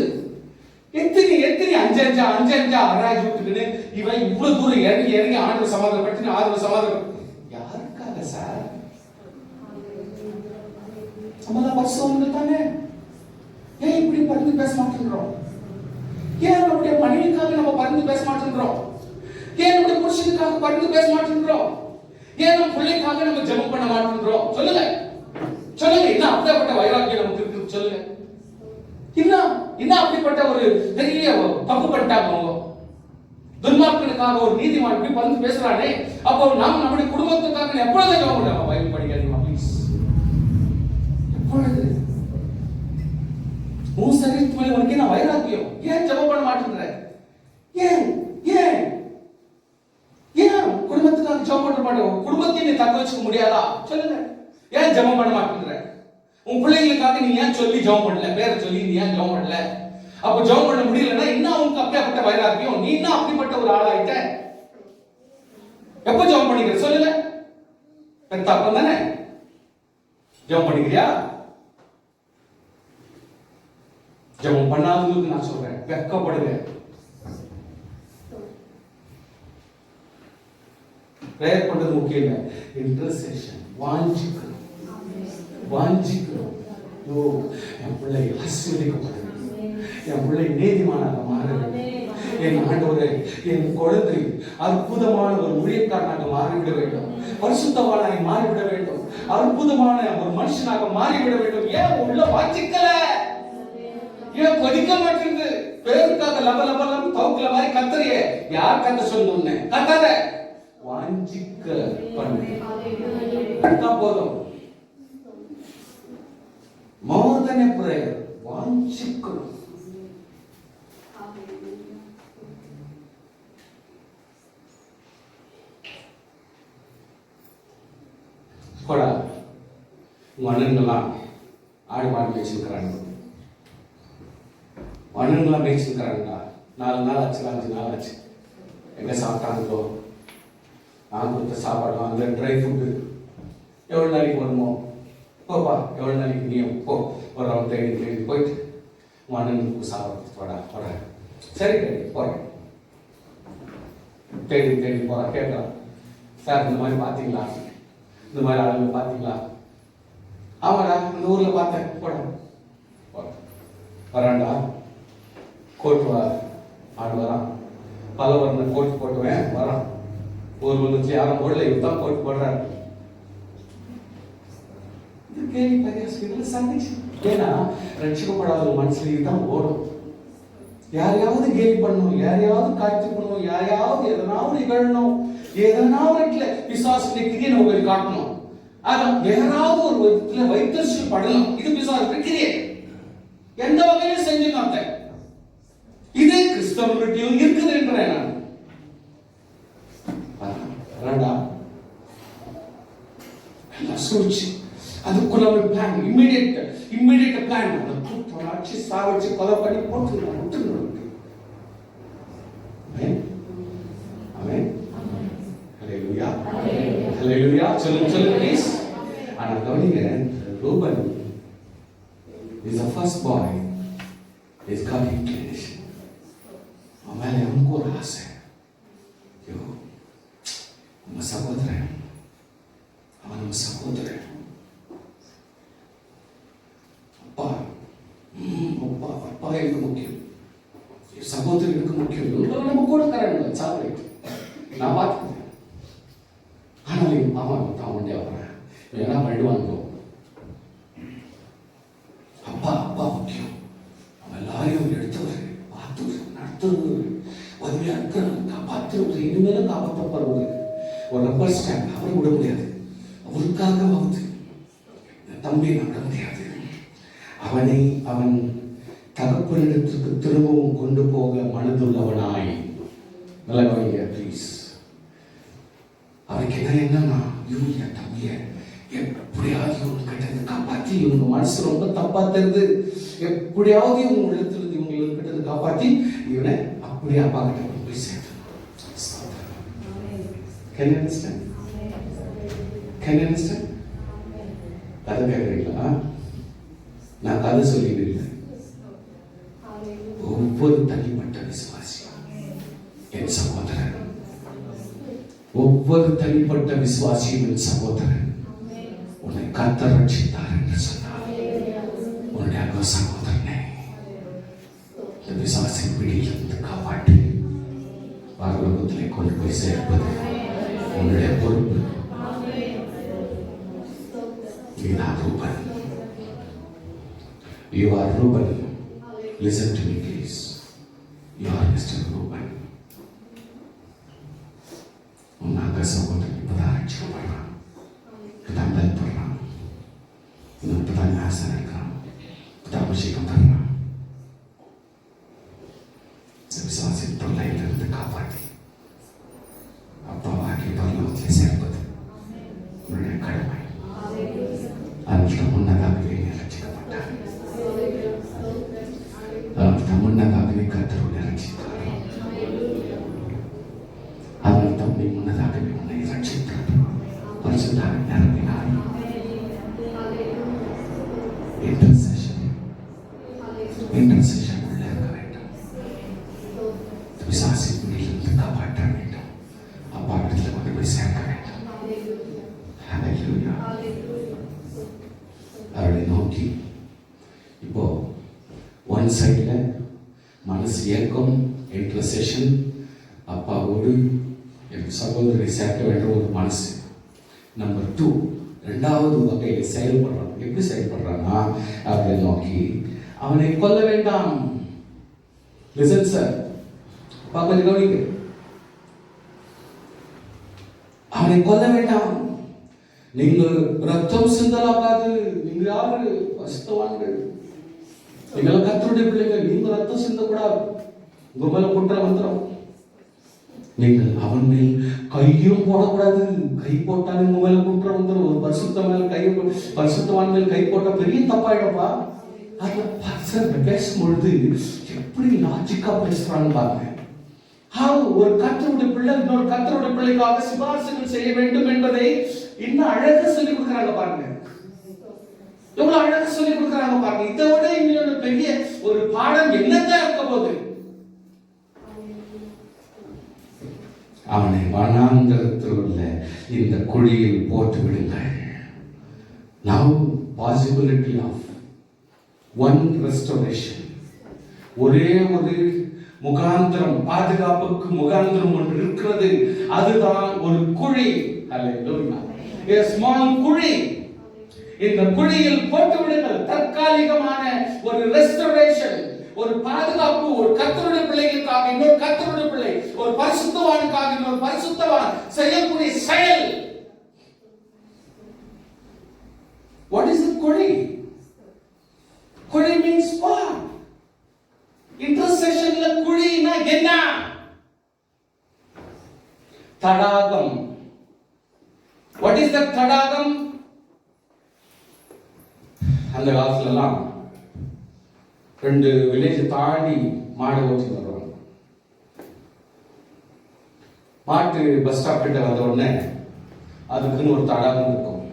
Speaker 1: எத்தனை 5 ஆராய்ச்சி விட்டுக்கிட்டு இவன் இவ்வளவு தூரம் இறங்கி ஆண்டவர் சமாதானப்படுத்தி ஆண்டவர் சமாதானம் யாருக்காக சார்? நம்மளா பரிசுத்தவான்கள் தானே. ஏன் இப்படி பரிந்து பேச மாட்டேங்கிறோம்? ஏன் நம்முடைய மனைவிக்காக நம்ம பரிந்து பேச மாட்டேங்கிறோம்? ஏன் நம்முடைய புருஷனுக்காக பரிந்து பேச மாட்டேங்கிறோம்? ஏன் நம்ம பிள்ளைக்காக நம்ம ஜெபம் பண்ண மாட்டேங்கிறோம்? சொல்லுங்க சொல்லுங்க. என்ன அப்படிப்பட்ட வைராக்கியம் நமக்கு இருக்கு? சொல்லுங்க. என்ன அப்படிப்பட்ட ஒரு பெரிய தப்பு பண்ணிட்டாங்க அவங்க. துன்மார்க்கனுக்காக ஒரு நீதிமான் இப்படி பரிந்து பேசுறானே, அப்போ நாம் நம்முடைய குடும்பத்துக்காக எப்பொழுது ஜெபம் பண்ணலாம்? பைபிள் படிக்காதீங்க ப்ளீஸ். எப்பொழுது உன் சரீரத்து மேல உனக்கு என்ன வைராக்கியம்? ஏன் ஜெபம் பண்ண மாட்டேங்கிற? ஏன் ஏன் ஏன் குடும்பத்துக்காக ஜெபம் பண்ண மாட்டேன்? குடும்பத்தை நீ தக்க வச்சுக்க முடியாதா? சொல்லுங்க. ஏன் ஜெபம் பண்ண மாட்டேங்கிற? உன் பிள்ளைங்களுக்காக நீ ஏன் சொல்லி ஜெபம் பண்ணல? பேரை சொல்லி நீ ஏன் ஜெபம் பண்ணல? அப்ப ஜெபம் பண்ண முடியலன்னா என்ன உனக்கு அப்படிப்பட்ட வைராக்கியம்? நீ என்ன அப்படிப்பட்ட ஒரு ஆளாயிட்ட? எப்ப ஜெபம் பண்ணிக்கிற சொல்லுங்க. பெத்த அப்பன் தானே ஜெபம் பண்ணிக்கிறியா? ஜெபம் பண்ணாதவங்களுக்கு நான் சொல்றேன், வெட்கப்படுங்க. பிரேயர் பண்றது முக்கியம் இல்லை, இன்டர்செஷன். வாஞ்சிக்கணும். ஓ, என் பிள்ளை ஆசீர்வதிக்கப்படணும், என் பிள்ளை நீதிமானாக மாற வேண்டும், என் ஆண்டவரே என் குழந்தை அற்புதமான ஒரு ஊழியக்காரனாக மாறிவிட வேண்டும், பரிசுத்தவானாக மாறிவிட வேண்டும், அற்புதமான ஒரு மனுஷனாக மாறிவிட வேண்டும். ஏன் உள்ள வாஞ்சிக்கல? ஏன் கொதிக்க மாட்டேங்குது? பேருக்காக லபலபலம் தவுக்கல மாதிரி கத்தறியே. யார் கத்த சொல்லணும்னு கத்தாத, வாஞ்சிக்க பண்ணு போதும். More than a prayer, வாஞ்சிக்கணும். கூட மன்னன்களாம் ஆடு மாடு மேய்ச்சிருக்கிறாங்க, மன்னன்களாம் மேய்ச்சிருக்கிறாங்க. 4 நாள் ஆச்சு, 5 நாள் ஆச்சு. எங்க சாப்பிட்டாங்களோ, நான் கொடுத்த சாப்பாடுலாம் அந்த ட்ரை ஃபுட்டு எவ்வளோ நாளைக்கு வருமோ, போப்பா எவ்வளோ நாளைக்கு நீ போ, ஒரு ரவுண்ட் தேடி போயிட்டு மன்னனுக்கு சாப்பிட்டு வாடா. சரி டேடி போகிறேன். தேடி போகிறேன். கேட்கலாம், சார் இந்த மாதிரி பார்த்தீங்களா, இந்த மாதிரி ஆளுங்க பார்த்தீங்களா? ஆமாடா, இந்த ஊரில் பார்த்தேன். வரான்டா, கோட்டு ஆடு வரான், பல வர்ண கோட்டு போட்டுவேன் வரான். ஒரு வந்துச்சு, யாரும் போடல, இவர் தான் கோட்டு போடுறாரு. ஏன்னா ரட்சிக்கப்படாத மனசுல தான் ஓடும். யாரையாவது கேலி பண்ணணும், யாரையாவது காட்சி பண்ணணும், யாரையாவது எதனாவது நிகழணும், எதனாவது பிசாசுடைய கிரியை நம்ம காட்டணும், அதான் யாராவது ஒரு விதத்துல வைத்தறிச்சல் படணும். இது பிசாசு கிரியை எந்த வகையிலும் செஞ்சு காட்டேன். இதே கிறிஸ்தவர்கிட்டையும் இருக்குது என்றேன் நான். சூழ்ச்சி அதுக்குள்ள ஒரு பிளான், இம்மிடியேட் பிளான். அடிச்சு சாவச்சு கொலை பண்ணி போட்டு. ஹல்லேலூயா சொல்லுங்க ப்ளீஸ். ஆனா கவனிங்க, Ruben is the first boy, is got inclination. அவன் எனக்கு ஒரு ஆசை, நம்ம சகோதரன், அவன் நம்ம சகோதரன். அப்பா எனக்கு முக்கியம், சகோதரன் எனக்கு முக்கியம். நம்ம கூட தரேன் சாக்லேட், நான் பார்த்துக்கிறேன். ஆனால் எங்க மாமா தான் ஒன்றே வரேன், என்ன பண்ணிடுவாங்க. அப்பா முக்கியம். அவன் எல்லாரையும் எடுத்தவர், பார்த்தவர், நடத்துவர், உதவியா இருக்கிறவங்க காப்பாற்றுவது, இனிமேலும் காப்பாற்றப்படுவது. ஒரு ரப்பர் ஸ்டாண்ட் அவரை விட முடியாது, அவருக்காக வந்து தம்பி விட முடியாது. அவன் தகப்பனிடத்திற்கு திரும்பவும் கொண்டு போக மனதுள்ளவனாய், நல்ல கவனிங்க ப்ளீஸ். அவருக்கு என்னன்னா, இவங்க தம்பிய எப்படியாவது இவங்க கிட்ட காப்பாற்றி, இவங்க மனசு ரொம்ப தப்பா தெரியுது, எப்படியாவது இவங்க உள்ளத்துல இவங்க கிட்ட காப்பாற்றி இவனை அப்படியே அப்பா கிட்ட போய் சேர்த்து. Can you understand? கதை கேட்குறீங்களா? நான் கதை சொல்லிடுறேன். ஒவ்வொரு தனிப்பட்ட விசுவாசி என் சகோதரன், ஒவ்வொரு தனிப்பட்ட விசுவாசியும் என் சகோதரன். உன்னை கர்த்தர் ரட்சித்தார் என்று சொன்னார். உன்னுடைய அக சகோதரனை இந்த விசுவாசின் பிடியிலிருந்து காப்பாற்றி பரலோகத்திலே கொண்டு போய் சேர்ப்பது உன்னுடைய பொறுப்பு. நீதான் Ruban. You are Reuben. Listen to me, please. You are Mr. Reuben. உன்னாக சகோதரன் இப்பதான் ரட்சிக்கப்படுறான், இப்பதான் பலப்படுறான், இப்பதான் ஞாசம் இருக்கிறான், இப்பதான் அபிஷேகம் தர்றான். விசுவாசின் தொல்லையிலிருந்து காப்பாற்றி அப்பாவாக்கி பரலோகத்தில் சேர்ப்பது உன்னுடைய கடமை. அதற்கு முன்னதாகவே அதனால் தான் முன்னதாகவே கர்த்தர் ரட்சித்தார். அதனால் தம்மை முன்னதாகவே உன்னை ரட்சித்தார். பரிசுத்தாக நிரப்பினார். இன்டர்செஷன் உள்ள இருக்க வேண்டும். பிசாசின் பிடியிலிருந்து காப்பாற்ற வேண்டும். அப்பா இடத்துல கொண்டு போய் சேர்க்க வேண்டும். ஹல்லேலூயா. அவரை நோக்கி இப்போ ஒன் சைட்ல மனசு ஏக்கம், இன்டர்செஷன், அப்பாவோடு என் சகோதரி சேர்க்க வேண்டும் ஒரு மனசு. நம்பர் 2, ரெண்டாவது வகையில் செயல்படுறான். எப்படி செயல்படுறான்னா அவரை நோக்கி அவனை கொல்ல வேண்டாம். லிசன் சார், கொஞ்சம் கவனிங்க. அவனை கொல்ல வேண்டாம். நீங்கள் ரத்தம் சிந்தலாகாது. நீங்க யாரு? பரிசுத்தவான்கள். நீங்கள் கர்த்தருடைய பிள்ளைகள். நீங்க ரத்தம் சிந்தக்கூடாது. உங்க மேல குற்றம் வந்துடும். நீங்கள் அவன் மேல் கையும் போடக்கூடாது. கை போட்டாலே உங்க மேல குற்றம் வந்துடும். ஒரு பரிசுத்தவான் மேல் கை போட்டா பெரிய தப்பாயிடப்பா. அதுல பேசும்பொழுது எப்படி லாஜிக்கா பேசுறான்னு பாருங்க. ஒரு கர்த்தருடைய பிள்ளை இன்னொரு கர்த்தருடைய பிள்ளைக்காக சிபாரிசுகள் செய்ய வேண்டும் என்பதை இன்னும் அழகா சொல்லி கொடுக்குறாங்க பாருங்க. எவ்வளவு அழகா சொல்லி கொடுக்குறாங்க பாருங்க. இதை விட இன்னொரு பெரிய ஒரு பாடம் என்னதான் இருக்க போகுது? அவனை வனாந்தரத்தில் உள்ள இந்த குழியில் போட்டு விடுங்கள். Now possibility of one restoration. ஒரே ஒரு முகாந்திரம், பாதுகாப்புக்கு முகாந்திரம் ஒன்று இருக்கிறது. அதுதான் ஒரு குழி. ஹல்லேலூயா. a small குழி. இந்த குழியில் போட்டு விடுங்கள். தற்காலிகமான ஒரு ரெஸ்டோரேஷன், ஒரு பாதுகாப்பு, ஒரு கர்த்தருடைய பிள்ளைகளுக்காக இன்னொரு கர்த்தருடைய பிள்ளை, ஒரு பரிசுத்தவானுக்காக இன்னொரு பரிசுத்தவான் செய்யக்கூடிய செயல். What is the குழி? குழி means what? இன்டர்செஷன்ல குழினா என்ன? தடாகம். What is the தடாகம்? அந்த காலத்துல எல்லாம் 2 வில்லேஜ் தாண்டி மாடு ஓட்டி வருவாங்க. மாட்டு பஸ் ஸ்டாப் கிட்ட வந்த உடனே அதுக்குன்னு ஒரு தடாகம் இருக்கும்.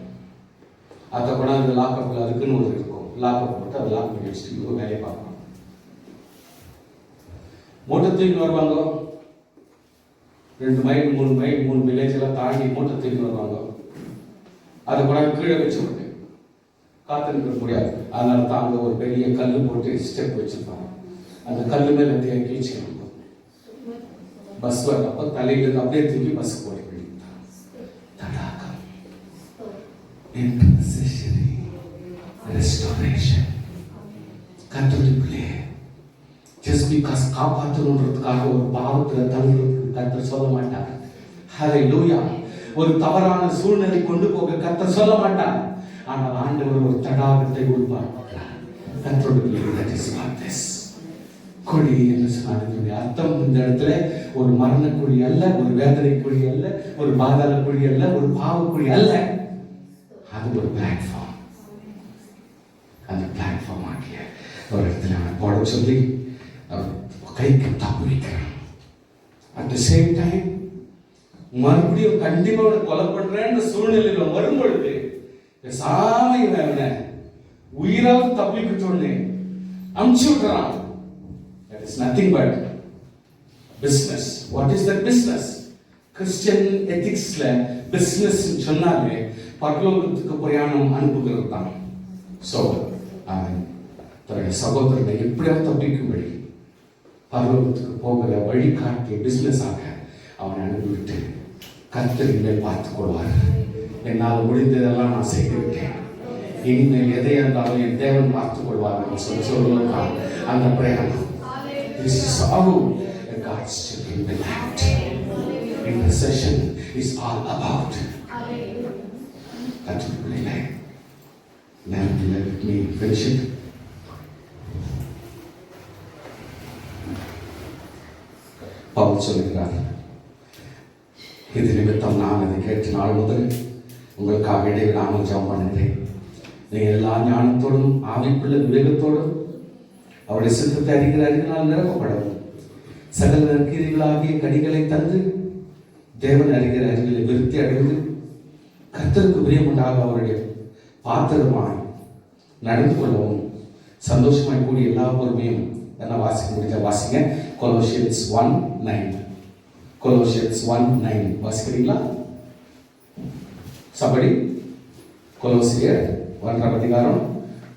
Speaker 1: அதை கொண்டாந்து லாக்கப்ல அதுக்குன்னு ஒரு இருக்கும். லாக்கப் போட்டு அதை லாக் பண்ணி வச்சுட்டு இவங்க வேலையை பார்ப்பாங்க. மூட்டை தூக்கி வருவாங்க. 2 மைல் 3 மைல் 3 வில்லேஜ் எல்லாம் தாண்டி மூட்டை தூக்கி வருவாங்க. அதை கொண்டாந்து கீழே வச்சு விட்டு காத்திருக்க முடியாது. அதனால தான் அங்கே ஒரு பெரிய கல் போட்டு ஸ்டெப் வச்சிருப்பாங்க. அந்த கல் மேல தேக்கி வச்சுக்கணும். பஸ் வரப்போ தலையிலிருந்து அப்படியே தூக்கி பஸ் போட்டு விடுத்தாங்க. தடாகம், இன்டர்செஷன், ரெஸ்டோரேஷன். கர்த்தருக்குள்ளே ஜஸ்ட் பிகாஸ் காப்பாற்றணுன்றதுக்காக ஒரு பாவத்தில் தள்ளுறதுக்கு கர்த்தர் சொல்ல மாட்டார். ஹல்லேலூயா. ஒரு தவறான சூழ்நிலை கொண்டு போக கர்த்தர் சொல்ல மாட்டார். ஆனால் ஆண்டவர் ஒரு தடாகத்தை உருவாக்குகிறார். குழி என்று சொன்ன அர்த்தம் இந்த இடத்துல ஒரு மரண குழி அல்ல, ஒரு வேதனை குழி அல்ல, ஒரு பாதாள குழி அல்ல, ஒரு பாவ குழி அல்ல. அது ஒரு பிளாட்ஃபார்ம். அந்த பிளாட்ஃபார்ம் ஆகிய ஒரு இடத்துல அவனை போட சொல்லி அவர் கைக்கு தப்பு வைக்கிறான். அட் த சேம் டைம் மறுபடியும் கண்டிப்பா அவனை கொலை பண்றேன்னு சூழ்நிலையில வரும்பொழுது சாமி உயிரால் தப்பிக்க சொல்லி அமுச்சு விட்டுறான். That is nothing but business. What is that business? Christian ethicsல business சொன்னாலே பரலோகத்துக்கு பிரயாணம் அனுப்புகிறது தான். So அவன் தன்னுடைய சகோதரனை எப்படியாவது தப்பிக்கும்படி பரலோகத்துக்கு போகிற வழிகாட்டிய பிசினஸாக அவனை அனுப்பிவிட்டு கர்த்தர் மேல் பார்த்துக் கொள்வார். என்னால் முடிந்ததெல்லாம் நான் செய்துவிட்டேன். இனிமேல் எதை இருந்தாலும் என் தேவன் பார்த்துக் கொள்வார் சொல்லுவதற்காக அந்த பிரயாணம். This is how God's children will act. Intercession is all about. That's what we like. Now let me finish it. Pavul சொல்லுகிறார், இது நிமித்தம் நான் அதை கேட்ட நாள் முதல் உங்களுக்காக இடைவிடாமல் ஜெபம் பண்ணுகிறேன். நீங்கள் எல்லா ஞானத்தோடும் ஆவிக்குள்ள விவேகத்தோடும் அவருடைய சித்தத்தை அறிகிற அறிவினால் நிரப்பப்படவும் சகல நற்கிரிகளாகிய கனிகளை தந்து தேவன் அறிகிற அறிவிலை விருத்தி அடைந்து கர்த்தருக்கு பிரியமுண்டாக அவருடைய பாத்திரமாய் நடந்து கொள்ளவும் சந்தோஷமாய் கூடிய எல்லா பொறுமையும் என்ன வாசிக்க முடிஞ்ச வாசிங்க. கொலோசியன்ஸ் 1:9. கொலோசியன்ஸ் 1:9 வாசிக்கிறீங்களா? சபடி கொலோசியர் 1ஆம் அதிகாரம்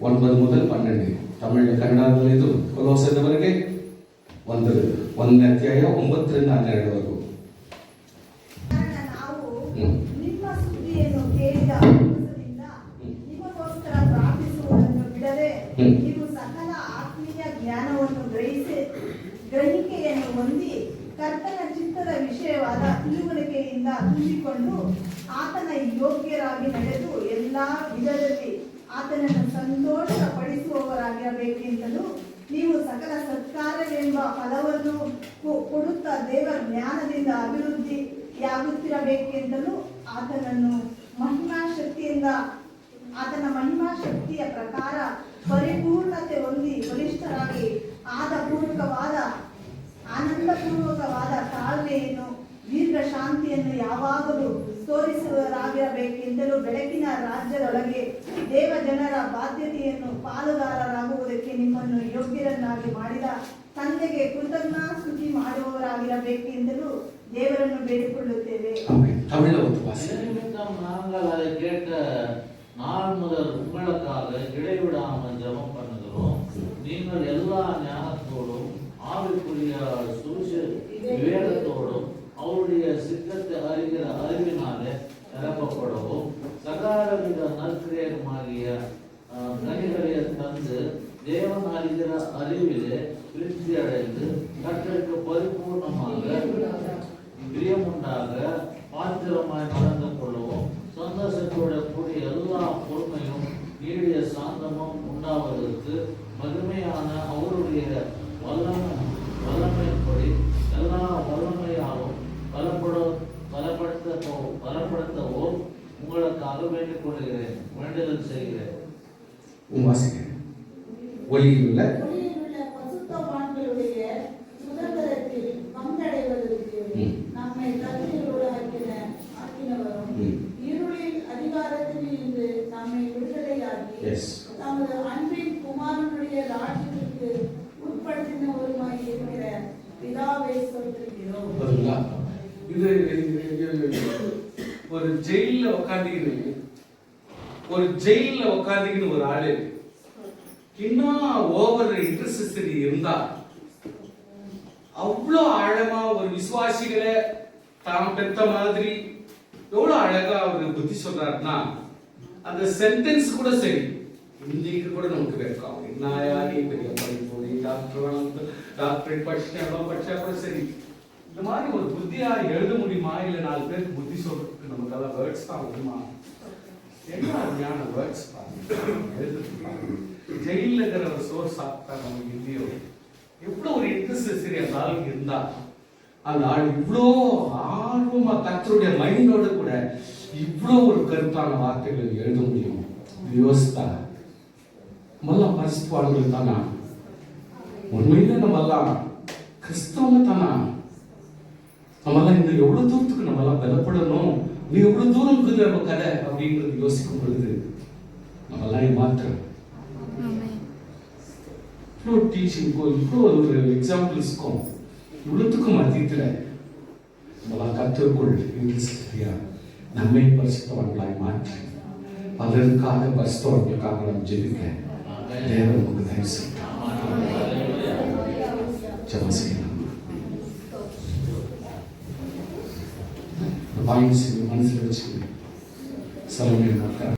Speaker 1: 9 முதல் 12. ತಮಿಳು ಕನ್ನಡದಲ್ಲಿ ಇದು ಕೊಲೋಸದವರೆಗೆ ಒಂದನೇ ಅಧ್ಯಾಯ 9-12
Speaker 2: ನಾವು ನಿಮ್ಮ ಸುದ್ದಿಯನ್ನು ಕೇಳಿದ ಅನುಭವದಿಂದ ನಿಮಗೋಸ್ಕರ ಪ್ರಾರ್ಥಿಸುವುದನ್ನು ಬಿಡದೆ ನೀವು ಸಕಲ ಆತ್ಮೀಯ ಜ್ಞಾನವನ್ನು ಗ್ರಹಿಕೆಯನ್ನು ಹೊಂದಿ ಕರ್ತನ ಚಿತ್ತದ ವಿಷಯವಾದ ತಿಳುವಳಿಕೆಯಿಂದ ತುಂಬಿಕೊಂಡು ಆತನ ಯೋಗ್ಯರಾಗಿ ನಡೆದು ಎಲ್ಲಾ ವಿಧದಲ್ಲಿ ಆತನನ್ನು ಸಂತೋಷಪಡಿಸುವವರಾಗಿರಬೇಕೆಂತಲೂ ನೀವು ಸಕಲ ಸತ್ಕಾರವೆಂಬ ಫಲವನ್ನು ಕೊಡುತ್ತಾ ದೇವರ ಜ್ಞಾನದಿಂದ ಅಭಿವೃದ್ಧಿಯಾಗುತ್ತಿರಬೇಕೆಂತಲೂ ಆತನ ಮಹಿಮಾ ಶಕ್ತಿಯ ಪ್ರಕಾರ ಪರಿಪೂರ್ಣತೆ ಹೊಂದಿ ಬಲಿಷ್ಠರಾಗಿ ಆನಂದಪೂರ್ವಕವಾದ ತಾಳ್ಮೆಯನ್ನು ದೀರ್ಘ ಶಾಂತಿಯನ್ನು ಯಾವಾಗಲೂ ತೋರಿಸುವವರಾಗಿರಬೇಕೆಂತಲೂ ಬೆಳಕಿನ ರಾಜ್ಯದೊಳಗೆ ದೇವ ಜನರ ಬಾಧ್ಯತೆಯನ್ನು ಪಾಲುಗಾರರಾಗುವುದಕ್ಕೆ ನಿಮ್ಮನ್ನು ಯೋಗ್ಯರನ್ನಾಗಿ ಮಾಡಿದ ತಂದೆಗೆ ಕೃತಜ್ಞಾಸ್ತುತಿ ಮಾಡುವವರಾಗಿರಬೇಕೆಂತಲೂ தேவரನ್ನು ಬೇಡಿಕೊಳ್ಳುತ್ತೇವೆ.
Speaker 3: நாங்கள் அதை கேட்ட நாள் முதல் உங்களுக்காக இடைவிடாமல் ஜெபம் பண்ணுகிறோம். நீங்கள் எல்லா ஞானத்தோடும் ஆவிக்குரிய விவேகத்தோடும் அவருடைய சித்தத்தை அறிகிற அறிவினாலே நிரப்பப்படவும் சகலவித நற்கிரியமாகிய கனிகளை தந்து தேவன் அறிகிற அறிவிலே திருப்தி அடைந்து கர்த்தருக்கு பரிபூர்ணமாக பிரியமுண்டாக பாத்திரமாய் நடந்து கொள்ளவும் சந்தோஷத்தோட கூடிய எல்லா பொறுமையும் நீடிய சாந்தமும் உண்டாவதற்கு மகிமையான அவருடைய வல்லமைப்படி எல்லா வல்லமையாலும் பலப்படுத்தவோ உங்களுக்காக வேண்டிக் கொள்கிறேன், வேண்டுதல் செய்கிறேன்.
Speaker 2: ஒளியிலுள்ள பசுத்தவான்களுடைய சுதந்திரத்தில் பங்கடைவதற்கு நம்மை ஆக்கினவரும் இருளின் அதிகாரத்தில் இருந்து நம்மை விடுதலையாகி தமது அன்பின் குமாரனுடைய ராஜ்யத்திற்கு உட்படுத்தினவருமாய் இருக்கிற பிதாவை சொல்லிருக்கிறோம்.
Speaker 1: இது ஒரு ஜெயில உட்காந்துக்கின்னு ஒரு ஆளு இன்னும் ஓவர் இன்ட்ரெஸ்ட் இருந்தா அவ்வளோ ஆழமா ஒரு விசுவாசிகளை தாம் பெற்ற மாதிரி எவ்வளவு அழகா அவர் புத்தி சொல்றாருன்னா அந்த சென்டென்ஸ் கூட சரி இன்னைக்கு கூட நமக்கு வைக்கும். என்னையா நீ பெரிய படிப்போடி டாக்டரேட் படிச்சா கூட சரி இந்த மாதிரி ஒரு புத்தியா எழுத முடியுமா? இல்ல 4 பேருக்கு புத்தி சொல்றதுக்கு நமக்கு எல்லாம் வேர்ட்ஸ் தான் வருமா? என்ன அருமையான வேர்ட்ஸ் எழுதுறதுக்கு ஜெயில இருக்கிற ஒரு சோர்ஸ் சாப்பிட்டா நமக்கு இல்லையோ எவ்வளவு ஒரு இன்ட்ரெஸ்ட் சரி அந்த ஆளுக்கு இருந்தா அந்த ஆள் இவ்வளோ ஆர்வமா கர்த்தருடைய மைண்டோட கூட இவ்வளோ ஒரு கருத்தான வார்த்தைகள் எழுத முடியும். யோசித்தா நம்மெல்லாம் பரிசுத்தவான்கள் தானா? உண்மையில நம்மெல்லாம் கிறிஸ்தவங்க தானா? நம்மெல்லாம் இந்த எவ்வளவு தூரத்துக்கு நம்மெல்லாம் பலப்படணும், நீ எவ்வளவு தூரம் இருக்குது நம்ம கதை அப்படின்றது யோசிக்கும் பொழுது நம்மெல்லாம் ஏமாத்துறோம். இவ்வளோ டீச்சிங்கும் இவ்வளோ ஒரு எக்ஸாம்பிள்ஸ்க்கும் இவ்வளோத்துக்கும் மத்தியத்தில் நம்மளாம் கற்றுக்கொள் இன்ட்ரெஸ்டியா நம்மை பரிசுத்தவர்களாய் மாற்றி பலருக்காக பரிசுத்தவர்களுக்காக நாம் ஜெபிக்க தேவன் நமக்கு தயவு செய்யலாம். ஜெபம் செய்யலாம். பாயிண்ட்ஸ் மனசில் வச்சு சொல்ல முடியும்.